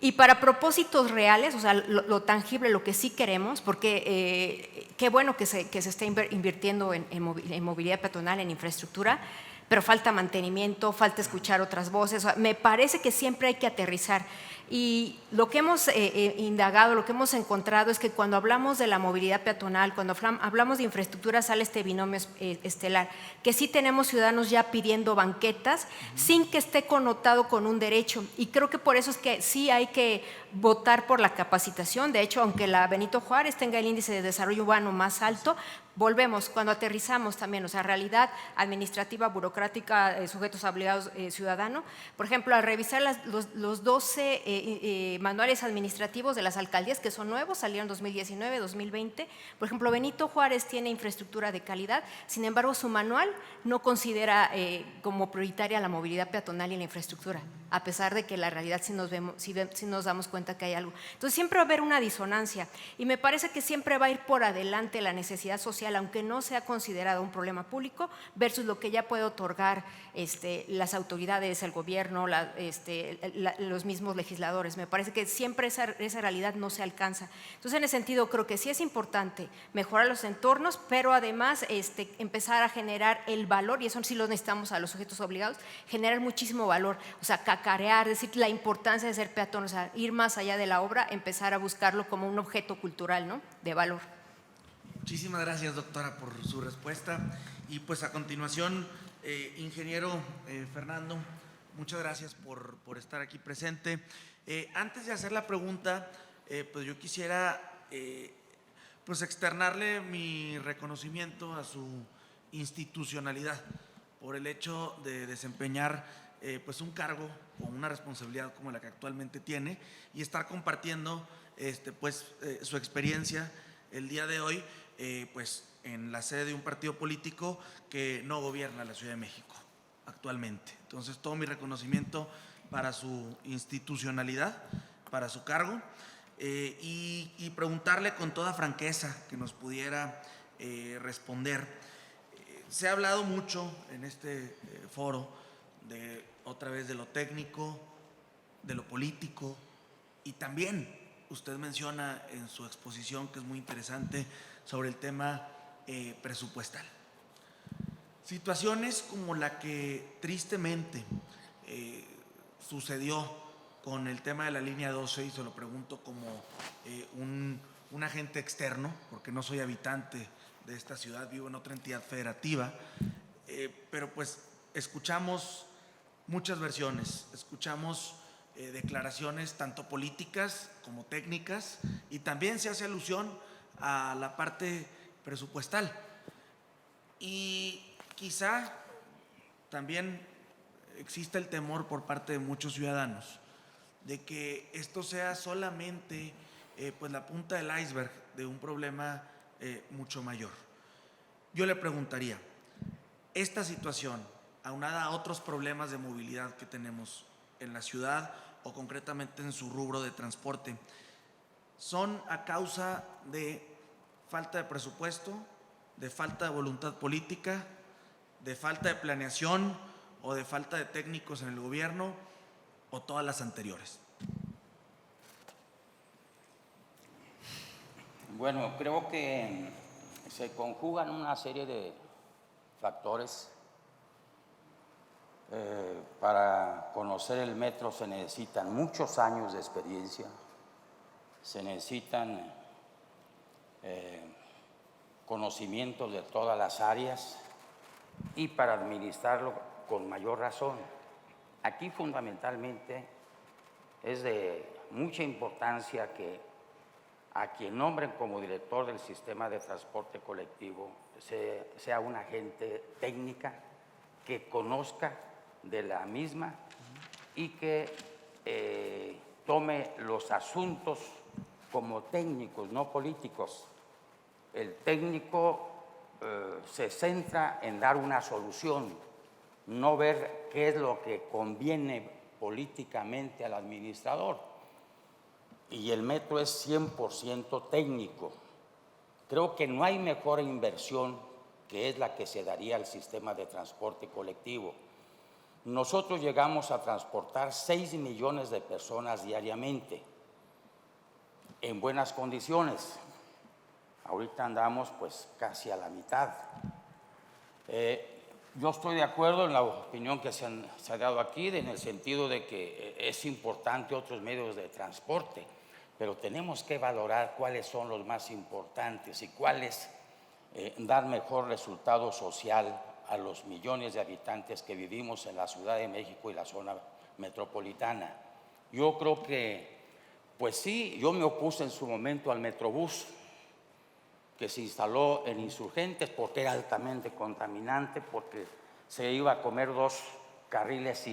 Y para propósitos reales, o sea, lo tangible, lo que sí queremos, porque qué bueno que se esté invirtiendo en movilidad peatonal, en infraestructura, pero falta mantenimiento, falta escuchar otras voces. O sea, me parece que siempre hay que aterrizar. Y lo que hemos indagado, lo que hemos encontrado es que cuando hablamos de la movilidad peatonal, cuando hablamos de infraestructura, sale este binomio estelar, que sí tenemos ciudadanos ya pidiendo banquetas sin que esté connotado con un derecho. Y creo que por eso es que sí hay que votar por la capacitación. De hecho, aunque la Benito Juárez tenga el índice de desarrollo urbano más alto, volvemos, cuando aterrizamos también, o sea, realidad administrativa, burocrática, sujetos obligados, ciudadano. Por ejemplo, al revisar los 12 manuales administrativos de las alcaldías, que son nuevos, salieron 2019, 2020. Por ejemplo, Benito Juárez tiene infraestructura de calidad, sin embargo, su manual no considera como prioritaria la movilidad peatonal y la infraestructura, a pesar de que la realidad sí nos damos cuenta que hay algo. Entonces, siempre va a haber una disonancia, y me parece que siempre va a ir por adelante la necesidad social, aunque no sea considerado un problema público, versus lo que ya puede otorgar las autoridades, el gobierno, los mismos legisladores. Me parece que siempre esa realidad no se alcanza. Entonces, en ese sentido, creo que sí es importante mejorar los entornos, pero además empezar a generar el valor, y eso sí lo necesitamos a los sujetos obligados, generar muchísimo valor, o sea, cacarear, decir la importancia de ser peatón, o sea, ir más allá de la obra, empezar a buscarlo como un objeto cultural, ¿no?, de valor. Muchísimas gracias, doctora, por su respuesta. Y pues a continuación, ingeniero Fernando, muchas gracias por estar aquí presente. Antes de hacer la pregunta, pues yo quisiera pues externarle mi reconocimiento a su institucionalidad por el hecho de desempeñar pues un cargo o una responsabilidad como la que actualmente tiene y estar compartiendo su experiencia el día de hoy pues en la sede de un partido político que no gobierna la Ciudad de México actualmente. Entonces, todo mi reconocimiento para su institucionalidad, para su cargo, y preguntarle con toda franqueza que nos pudiera responder. Se ha hablado mucho en este foro otra vez de lo técnico, de lo político, y también usted menciona en su exposición, que es muy interesante, sobre el tema presupuestal. Situaciones como la que tristemente sucedió con el tema de la línea 12, y se lo pregunto como un agente externo, porque no soy habitante de esta ciudad, vivo en otra entidad federativa, pero pues escuchamos muchas versiones, escuchamos declaraciones tanto políticas como técnicas, y también se hace alusión a la parte presupuestal. Y quizá también existe el temor por parte de muchos ciudadanos de que esto sea solamente pues la punta del iceberg de un problema mucho mayor. Yo le preguntaría, esta situación, aunada a otros problemas de movilidad que tenemos en la ciudad o concretamente en su rubro de transporte, ¿son a causa de falta de presupuesto, de falta de voluntad política, de falta de planeación o de falta de técnicos en el gobierno, o todas las anteriores? Bueno, creo que se conjugan una serie de factores. Para conocer el metro se necesitan muchos años de experiencia, se necesitan conocimientos de todas las áreas, y para administrarlo con mayor razón. aquí fundamentalmente es de mucha importancia que a quien nombren como director del sistema de transporte colectivo sea una gente técnica que conozca de la misma y que tome los asuntos como técnicos, no políticos. El técnico se centra en dar una solución, no ver qué es lo que conviene políticamente al administrador. Y el metro es 100% técnico. Creo que no hay mejor inversión que es la que se daría al sistema de transporte colectivo. Nosotros llegamos a transportar 6 millones de personas diariamente en buenas condiciones. Ahorita andamos pues casi a la mitad. Yo estoy de acuerdo en la opinión que se ha dado aquí, en el sentido de que es importante otros medios de transporte, pero tenemos que valorar cuáles son los más importantes y cuáles dar mejor resultado social a los millones de habitantes que vivimos en la Ciudad de México y la zona metropolitana. Yo creo que, pues sí, yo me opuse en su momento al Metrobús, que se instaló en Insurgentes porque era altamente contaminante, porque se iba a comer 2,5 carriles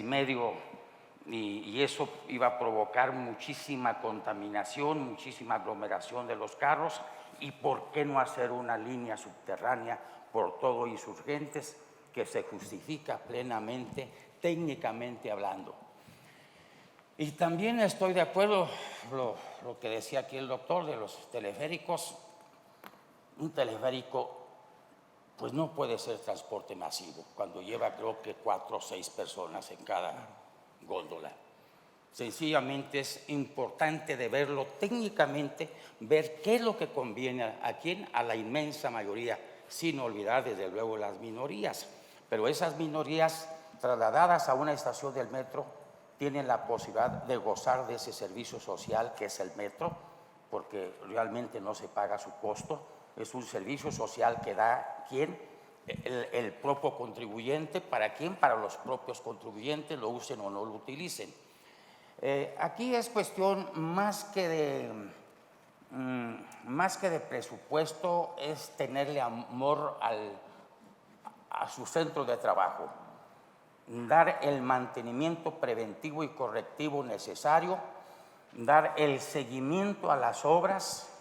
y eso iba a provocar muchísima contaminación, muchísima aglomeración de los carros. ¿Y por qué no hacer una línea subterránea por todo Insurgentes que se justifica plenamente, técnicamente hablando? Y también estoy de acuerdo lo que decía aquí el doctor de los teleféricos. Un teleférico pues no puede ser transporte masivo cuando lleva creo que 4 o 6 personas en cada góndola. Sencillamente es importante de verlo técnicamente, ver qué es lo que conviene a quién, a la inmensa mayoría, sin olvidar desde luego las minorías. Pero esas minorías trasladadas a una estación del metro tienen la posibilidad de gozar de ese servicio social que es el metro, porque realmente no se paga su costo. Es un servicio social que da ¿quién? El propio contribuyente. ¿Para quién? Para los propios contribuyentes, lo usen o no lo utilicen. Aquí es cuestión más que de presupuesto, es tenerle amor a su centro de trabajo, dar el mantenimiento preventivo y correctivo necesario, dar el seguimiento a las obras,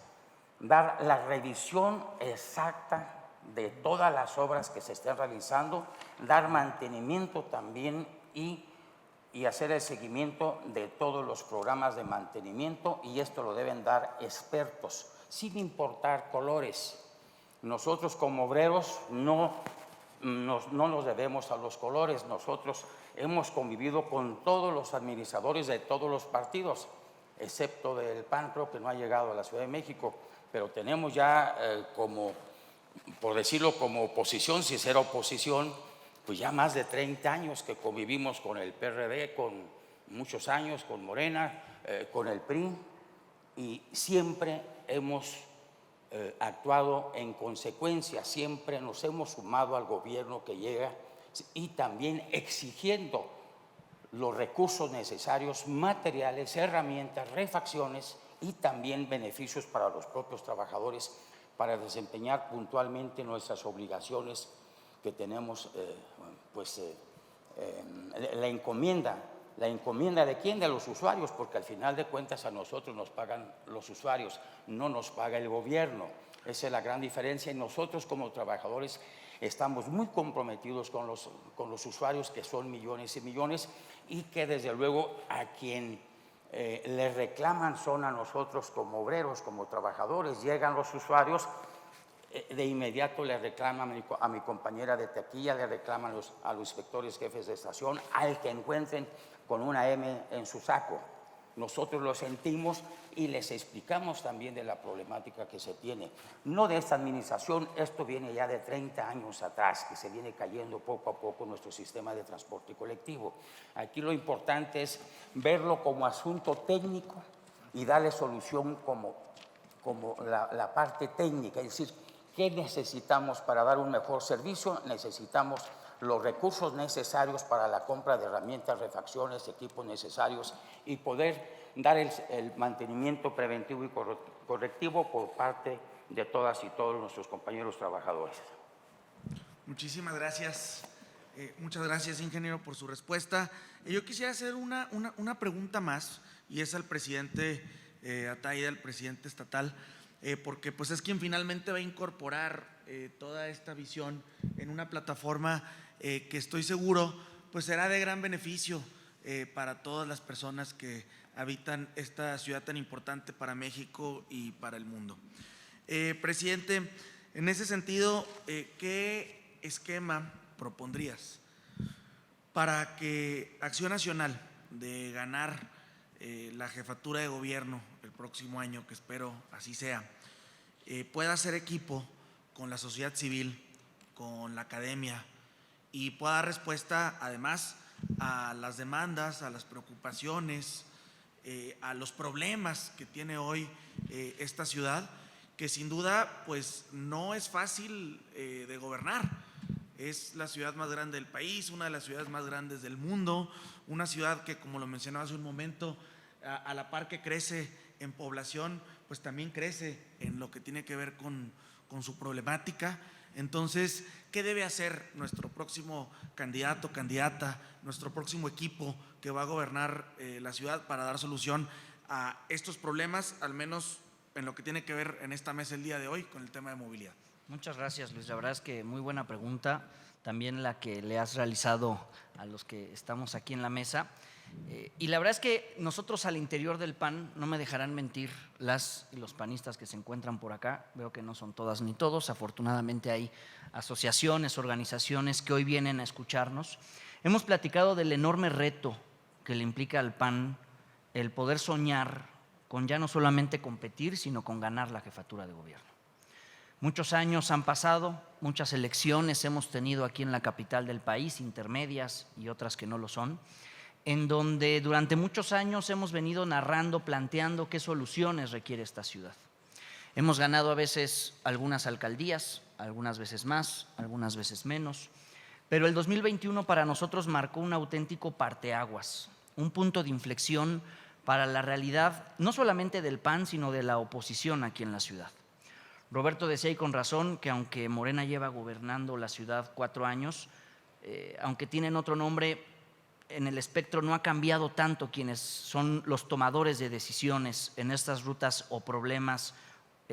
dar la revisión exacta de todas las obras que se estén realizando, dar mantenimiento también y hacer el seguimiento de todos los programas de mantenimiento, y esto lo deben dar expertos, sin importar colores. Nosotros como obreros no nos debemos a los colores. Nosotros hemos convivido con todos los administradores de todos los partidos, excepto del PAN, creo que no ha llegado a la Ciudad de México, pero tenemos ya como, por decirlo como oposición, si será oposición, pues ya más de 30 años que convivimos con el PRD, con muchos años, con Morena, con el PRI, y siempre hemos actuado en consecuencia, siempre nos hemos sumado al gobierno que llega y también exigiendo los recursos necesarios, materiales, herramientas, refacciones y también beneficios para los propios trabajadores para desempeñar puntualmente nuestras obligaciones que tenemos, la encomienda de quién, de los usuarios, porque al final de cuentas a nosotros nos pagan los usuarios, no nos paga el gobierno. Esa es la gran diferencia, y nosotros como trabajadores estamos muy comprometidos con los usuarios, que son millones y millones, y que desde luego a quien le reclaman son a nosotros como obreros, como trabajadores. Llegan los usuarios, de inmediato le reclaman a mi compañera de taquilla, le reclaman a los inspectores jefes de estación, al que encuentren con una M en su saco. Nosotros lo sentimos y les explicamos también de la problemática que se tiene. No de esta administración, esto viene ya de 30 años atrás, que se viene cayendo poco a poco nuestro sistema de transporte colectivo. Aquí lo importante es verlo como asunto técnico y darle solución como la parte técnica, es decir, ¿qué necesitamos para dar un mejor servicio? Necesitamos los recursos necesarios para la compra de herramientas, refacciones, equipos necesarios y poder dar el mantenimiento preventivo y correctivo por parte de todas y todos nuestros compañeros trabajadores. Muchísimas gracias. Muchas gracias, ingeniero, por su respuesta. Yo quisiera hacer una pregunta más, y es al presidente Ataide, al presidente estatal, porque pues es quien finalmente va a incorporar toda esta visión en una plataforma que estoy seguro pues será de gran beneficio para todas las personas que habitan esta ciudad tan importante para México y para el mundo. Presidente, en ese sentido, ¿qué esquema propondrías para que Acción Nacional, de ganar la jefatura de gobierno el próximo año, que espero así sea, pueda hacer equipo con la sociedad civil, con la academia, y pueda dar respuesta además a las demandas, a las preocupaciones, a los problemas que tiene hoy esta ciudad, que sin duda pues no es fácil de gobernar? Es la ciudad más grande del país, una de las ciudades más grandes del mundo, una ciudad que, como lo mencionaba hace un momento, a la par que crece en población, pues también crece en lo que tiene que ver con su problemática. Entonces, ¿qué debe hacer nuestro próximo candidato, candidata, nuestro próximo equipo que va a gobernar la ciudad para dar solución a estos problemas, al menos en lo que tiene que ver en esta mesa el día de hoy con el tema de movilidad? Muchas gracias, Luis. La verdad es que muy buena pregunta, también la que le has realizado a los que estamos aquí en la mesa. Y la verdad es que nosotros al interior del PAN, no me dejarán mentir las y los panistas que se encuentran por acá, veo que no son todas ni todos, afortunadamente hay asociaciones, organizaciones que hoy vienen a escucharnos. Hemos platicado del enorme reto que le implica al PAN el poder soñar con ya no solamente competir, sino con ganar la jefatura de gobierno. Muchos años han pasado, muchas elecciones hemos tenido aquí en la capital del país, intermedias y otras que no lo son, en donde durante muchos años hemos venido narrando, planteando qué soluciones requiere esta ciudad. Hemos ganado a veces algunas alcaldías, algunas veces más, algunas veces menos, pero el 2021 para nosotros marcó un auténtico parteaguas, un punto de inflexión para la realidad no solamente del PAN, sino de la oposición aquí en la ciudad. Roberto decía, y con razón, que aunque Morena lleva gobernando la ciudad 4 años, aunque tienen otro nombre, en el espectro no ha cambiado tanto quienes son los tomadores de decisiones en estas rutas o problemas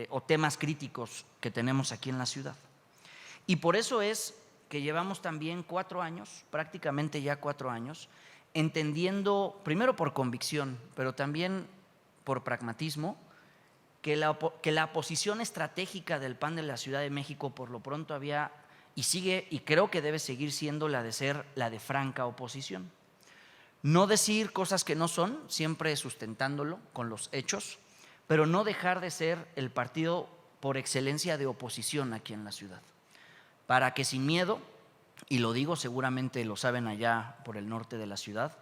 o temas críticos que tenemos aquí en la ciudad. Y por eso es que llevamos también 4 años, prácticamente ya 4 años, entendiendo, primero por convicción, pero también por pragmatismo, que la posición estratégica del PAN de la Ciudad de México por lo pronto había y sigue, y creo que debe seguir siendo la de ser la de franca oposición. No decir cosas que no son, siempre sustentándolo con los hechos, pero no dejar de ser el partido por excelencia de oposición aquí en la ciudad. Para que sin miedo, y lo digo, seguramente lo saben allá por el norte de la ciudad,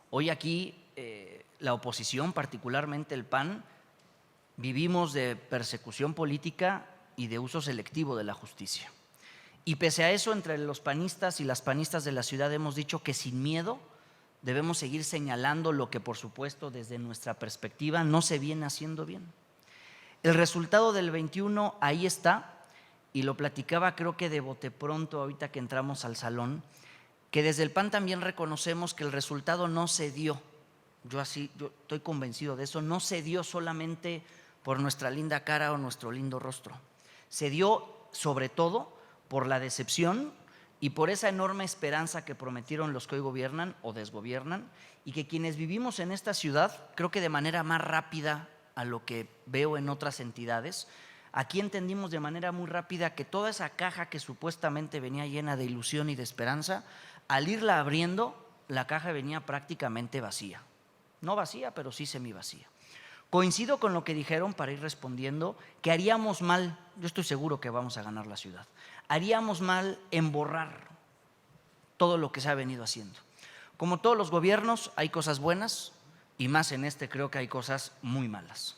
hoy aquí la oposición, particularmente el PAN, vivimos de persecución política y de uso selectivo de la justicia. Y pese a eso, entre los panistas y las panistas de la ciudad hemos dicho que sin miedo debemos seguir señalando lo que, por supuesto, desde nuestra perspectiva no se viene haciendo bien. El resultado del 21 ahí está, y lo platicaba creo que de bote pronto ahorita que entramos al salón, que desde el PAN también reconocemos que el resultado no se dio, yo estoy convencido de eso, no se dio solamente por nuestra linda cara o nuestro lindo rostro. Se dio sobre todo por la decepción y por esa enorme esperanza que prometieron los que hoy gobiernan o desgobiernan, y que quienes vivimos en esta ciudad, creo que de manera más rápida a lo que veo en otras entidades, aquí entendimos de manera muy rápida que toda esa caja que supuestamente venía llena de ilusión y de esperanza, al irla abriendo, la caja venía prácticamente vacía. No vacía, pero sí semivacía. Coincido con lo que dijeron, para ir respondiendo, que haríamos mal, yo estoy seguro que vamos a ganar la ciudad, haríamos mal en borrar todo lo que se ha venido haciendo. Como todos los gobiernos, hay cosas buenas, y más en este creo que hay cosas muy malas.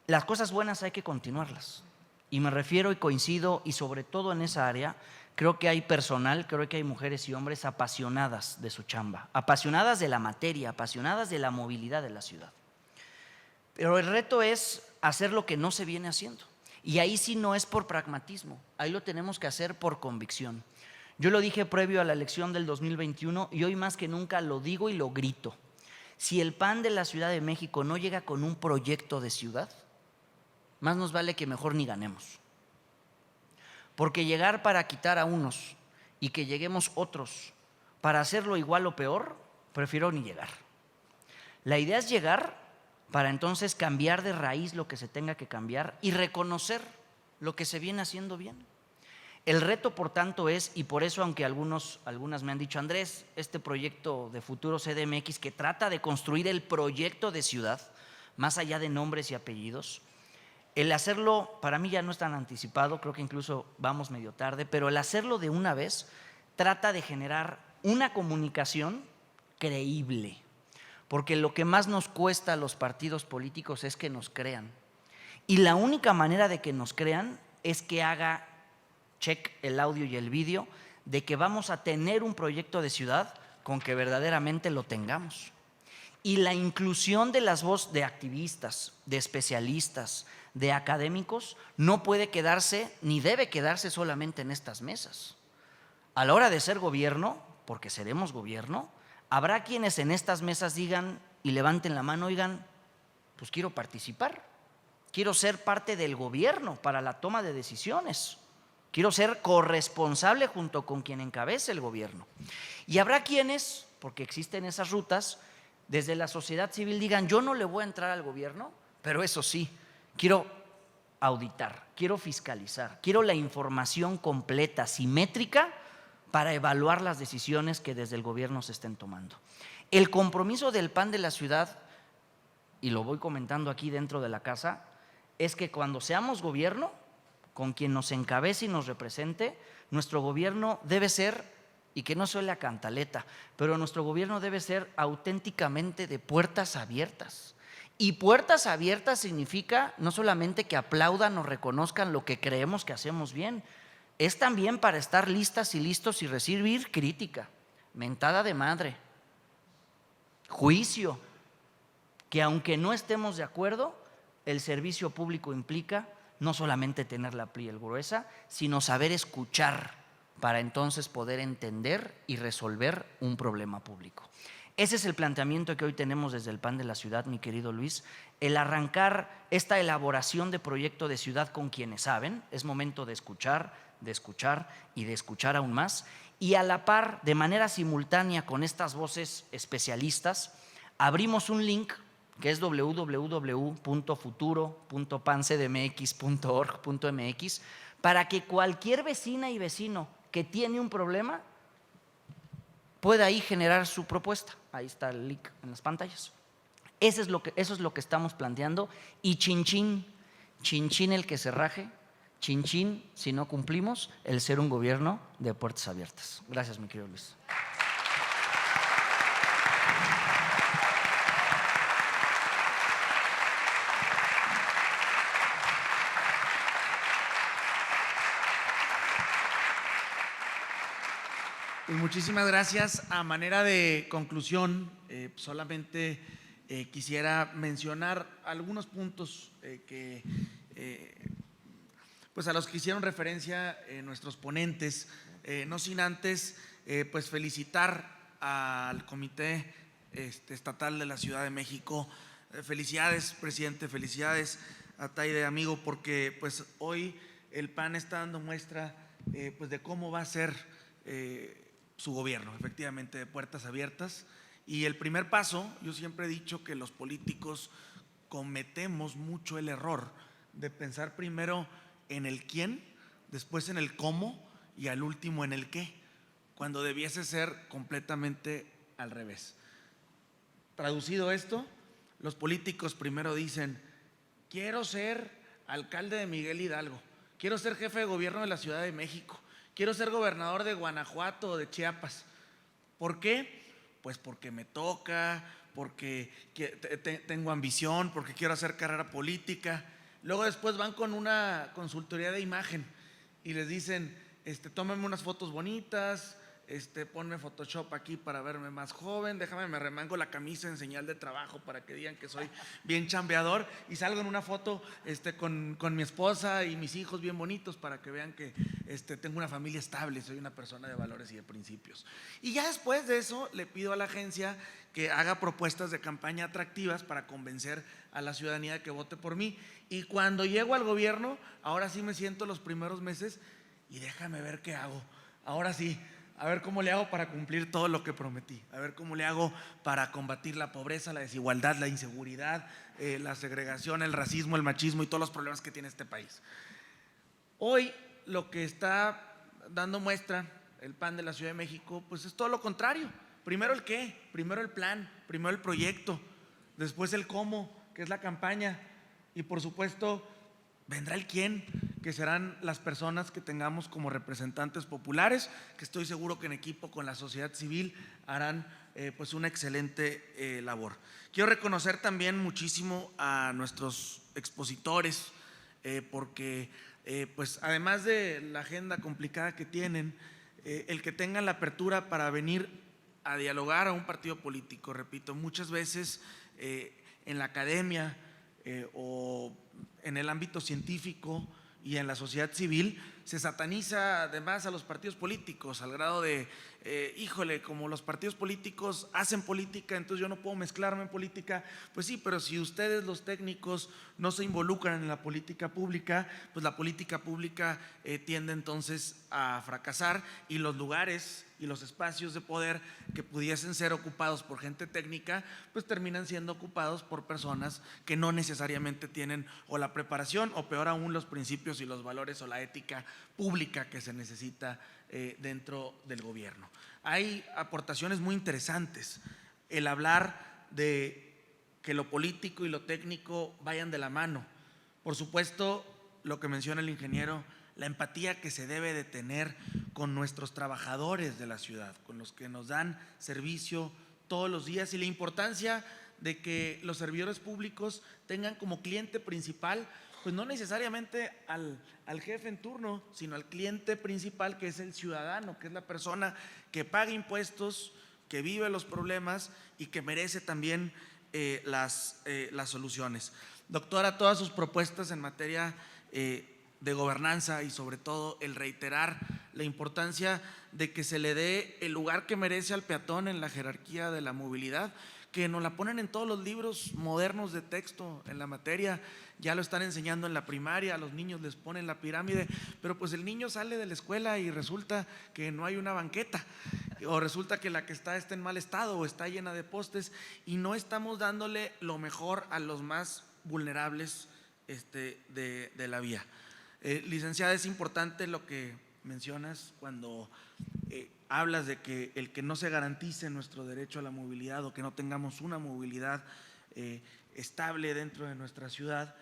Las cosas buenas hay que continuarlas, y me refiero y coincido, y sobre todo en esa área, creo que hay personal, creo que hay mujeres y hombres apasionadas de su chamba, apasionadas de la materia, apasionadas de la movilidad de la ciudad. Pero el reto es hacer lo que no se viene haciendo. Y ahí sí no es por pragmatismo, ahí lo tenemos que hacer por convicción. Yo lo dije previo a la elección del 2021 y hoy más que nunca lo digo y lo grito. Si el PAN de la Ciudad de México no llega con un proyecto de ciudad, más nos vale que mejor ni ganemos. Porque llegar para quitar a unos y que lleguemos otros para hacerlo igual o peor, prefiero ni llegar. La idea es llegar para entonces cambiar de raíz lo que se tenga que cambiar y reconocer lo que se viene haciendo bien. El reto, por tanto, es, y por eso, aunque algunas me han dicho, Andrés, este proyecto de Futuro CDMX que trata de construir el proyecto de ciudad, más allá de nombres y apellidos, el hacerlo, para mí ya no es tan anticipado, creo que incluso vamos medio tarde, pero el hacerlo de una vez trata de generar una comunicación creíble, porque lo que más nos cuesta a los partidos políticos es que nos crean. Y la única manera de que nos crean es que haga check el audio y el vídeo de que vamos a tener un proyecto de ciudad con que verdaderamente lo tengamos. Y la inclusión de las voces de activistas, de especialistas, de académicos no puede quedarse ni debe quedarse solamente en estas mesas. A la hora de ser gobierno, porque seremos gobierno, habrá quienes en estas mesas digan y levanten la mano, oigan, pues quiero participar, quiero ser parte del gobierno para la toma de decisiones, quiero ser corresponsable junto con quien encabece el gobierno. Y habrá quienes, porque existen esas rutas, desde la sociedad civil digan, yo no le voy a entrar al gobierno, pero eso sí, quiero auditar, quiero fiscalizar, quiero la información completa, simétrica, para evaluar las decisiones que desde el gobierno se estén tomando. El compromiso del PAN de la ciudad, y lo voy comentando aquí dentro de la casa, es que cuando seamos gobierno, con quien nos encabece y nos represente, nuestro gobierno debe ser, y que no suele a cantaleta, pero nuestro gobierno debe ser auténticamente de puertas abiertas. Y puertas abiertas significa no solamente que aplaudan o reconozcan lo que creemos que hacemos bien, es también para estar listas y listos y recibir crítica, mentada de madre, juicio, que aunque no estemos de acuerdo, el servicio público implica no solamente tener la piel gruesa, sino saber escuchar para entonces poder entender y resolver un problema público. Ese es el planteamiento que hoy tenemos desde el PAN de la ciudad, mi querido Luis, el arrancar esta elaboración de proyecto de ciudad con quienes saben, es momento de escuchar y de escuchar aún más, y a la par, de manera simultánea con estas voces especialistas, abrimos un link que es www.futuro.pancdmx.org.mx para que cualquier vecina y vecino que tiene un problema pueda ahí generar su propuesta. Ahí está el link en las pantallas. Eso es lo que estamos planteando. Y chinchín el que se raje, chinchín si no cumplimos el ser un gobierno de puertas abiertas. Gracias, mi querido Luis. Pues muchísimas gracias. A manera de conclusión, solamente quisiera mencionar algunos puntos pues a los que hicieron referencia nuestros ponentes, no sin antes pues felicitar al Comité Estatal de la Ciudad de México. Felicidades, presidente, felicidades a Taide, amigo, porque pues hoy el PAN está dando muestra pues de cómo va a ser su gobierno, efectivamente, de puertas abiertas. Y el primer paso, yo siempre he dicho que los políticos cometemos mucho el error de pensar primero en el quién, después en el cómo y al último en el qué, cuando debiese ser completamente al revés. Traducido esto, los políticos primero dicen, quiero ser alcalde de Miguel Hidalgo, quiero ser jefe de gobierno de la Ciudad de México, quiero ser gobernador de Guanajuato o de Chiapas. ¿Por qué? Pues porque me toca, porque tengo ambición, porque quiero hacer carrera política. Luego después van con una consultoría de imagen y les dicen, tómame unas fotos bonitas, ponme Photoshop aquí para verme más joven, déjame, me remango la camisa en señal de trabajo para que digan que soy bien chambeador y salgo en una foto con mi esposa y mis hijos bien bonitos para que vean que tengo una familia estable, soy una persona de valores y de principios. Y ya después de eso le pido a la agencia que haga propuestas de campaña atractivas para convencer a la ciudadanía de que vote por mí. Y cuando llego al gobierno, ahora sí me siento los primeros meses y déjame ver qué hago. Ahora sí, a ver cómo le hago para cumplir todo lo que prometí, a ver cómo le hago para combatir la pobreza, la desigualdad, la inseguridad, la segregación, el racismo, el machismo y todos los problemas que tiene este país. Hoy lo que está dando muestra el PAN de la Ciudad de México, pues es todo lo contrario. Primero el qué, primero el plan, primero el proyecto, después el cómo, que es la campaña, y por supuesto vendrá el quién, que serán las personas que tengamos como representantes populares, que estoy seguro que en equipo con la sociedad civil harán pues una excelente labor. Quiero reconocer también muchísimo a nuestros expositores, porque pues además de la agenda complicada que tienen, el que tengan la apertura para venir a dialogar a un partido político, repito, muchas veces en la academia o en el ámbito científico y en la sociedad civil se sataniza además a los partidos políticos al grado de, híjole, como los partidos políticos hacen política, entonces yo no puedo mezclarme en política. Pues sí, pero si ustedes los técnicos no se involucran en la política pública, pues la política pública tiende entonces a fracasar y los lugares y los espacios de poder que pudiesen ser ocupados por gente técnica, pues terminan siendo ocupados por personas que no necesariamente tienen o la preparación o peor aún los principios y los valores o la ética pública que se necesita dentro del gobierno. Hay aportaciones muy interesantes, el hablar de que lo político y lo técnico vayan de la mano. Por supuesto, lo que menciona el ingeniero, la empatía que se debe de tener con nuestros trabajadores de la ciudad, con los que nos dan servicio todos los días y la importancia de que los servidores públicos tengan como cliente principal, pues no necesariamente al jefe en turno, sino al cliente principal, que es el ciudadano, que es la persona que paga impuestos, que vive los problemas y que merece también las soluciones. Doctora, todas sus propuestas en materia de gobernanza y sobre todo el reiterar la importancia de que se le dé el lugar que merece al peatón en la jerarquía de la movilidad, que nos la ponen en todos los libros modernos de texto en la materia, ya lo están enseñando en la primaria, a los niños les ponen la pirámide, pero pues el niño sale de la escuela y resulta que no hay una banqueta, o resulta que la que está en mal estado o está llena de postes y no estamos dándole lo mejor a los más vulnerables de la vía. Licenciada, es importante lo que mencionas cuando hablas de que el que no se garantice nuestro derecho a la movilidad o que no tengamos una movilidad estable dentro de nuestra ciudad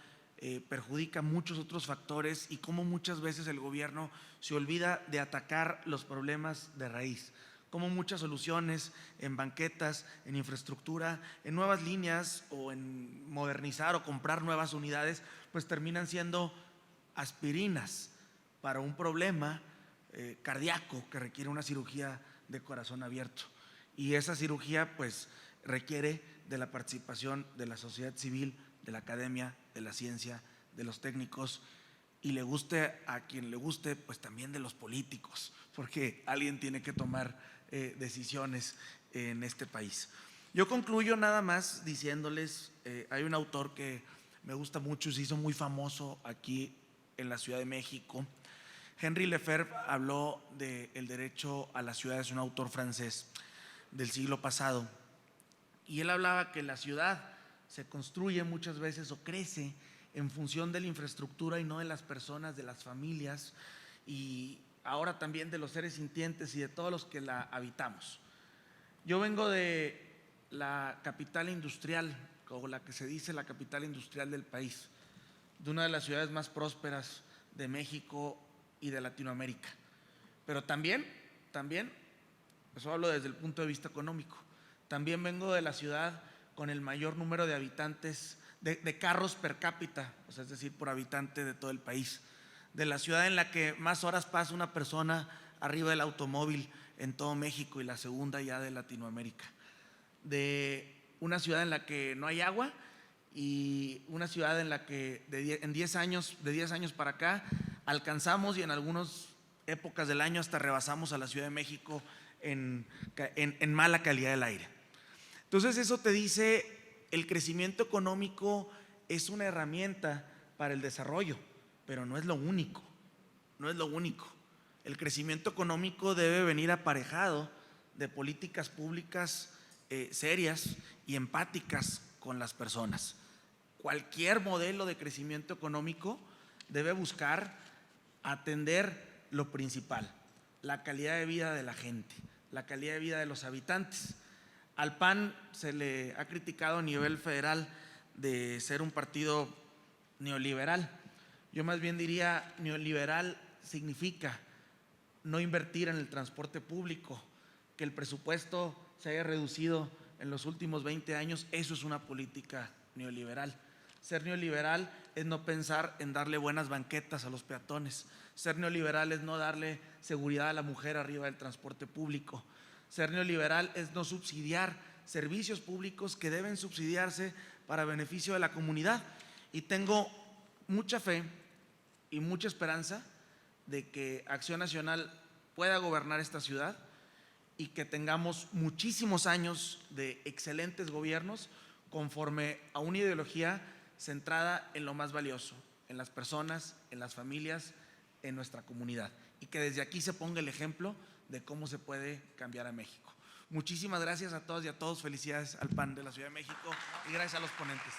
perjudica muchos otros factores y cómo muchas veces el gobierno se olvida de atacar los problemas de raíz, como muchas soluciones en banquetas, en infraestructura, en nuevas líneas o en modernizar o comprar nuevas unidades, pues terminan siendo aspirinas para un problema cardíaco que requiere una cirugía de corazón abierto. Y esa cirugía pues requiere de la participación de la sociedad civil, de la academia, de la ciencia, de los técnicos y le guste a quien le guste, pues también de los políticos, porque alguien tiene que tomar decisiones en este país. Yo concluyo nada más diciéndoles, hay un autor que me gusta mucho, se hizo muy famoso aquí en la Ciudad de México. Henri Lefebvre habló del derecho a la ciudad, es un autor francés del siglo pasado, y él hablaba que la ciudad se construye muchas veces o crece en función de la infraestructura y no de las personas, de las familias y ahora también de los seres sintientes y de todos los que la habitamos. Yo vengo de la capital industrial, o la que se dice la capital industrial del país, de una de las ciudades más prósperas de México y de Latinoamérica. Pero también, eso hablo desde el punto de vista económico, también vengo de la ciudad con el mayor número de habitantes, de carros per cápita, o sea, es decir, por habitante de todo el país, de la ciudad en la que más horas pasa una persona arriba del automóvil en todo México y la segunda ya de Latinoamérica, de una ciudad en la que no hay agua y una ciudad en la que de 10 años para acá alcanzamos y en algunas épocas del año hasta rebasamos a la Ciudad de México en mala calidad del aire. Entonces eso te dice, el crecimiento económico es una herramienta para el desarrollo, pero no es lo único, no es lo único. El crecimiento económico debe venir aparejado de políticas públicas serias y empáticas con las personas. Cualquier modelo de crecimiento económico debe buscar atender lo principal, la calidad de vida de la gente, la calidad de vida de los habitantes. Al PAN se le ha criticado a nivel federal de ser un partido neoliberal. Yo más bien diría, neoliberal significa no invertir en el transporte público, que el presupuesto se haya reducido en los últimos 20 años, eso es una política neoliberal. Ser neoliberal es no pensar en darle buenas banquetas a los peatones. Ser neoliberal es no darle seguridad a la mujer arriba del transporte público. Ser neoliberal es no subsidiar servicios públicos que deben subsidiarse para beneficio de la comunidad. Y tengo mucha fe y mucha esperanza de que Acción Nacional pueda gobernar esta ciudad y que tengamos muchísimos años de excelentes gobiernos conforme a una ideología centrada en lo más valioso, en las personas, en las familias, en nuestra comunidad, y que desde aquí se ponga el ejemplo de cómo se puede cambiar a México. Muchísimas gracias a todas y a todos, felicidades al PAN de la Ciudad de México y gracias a los ponentes.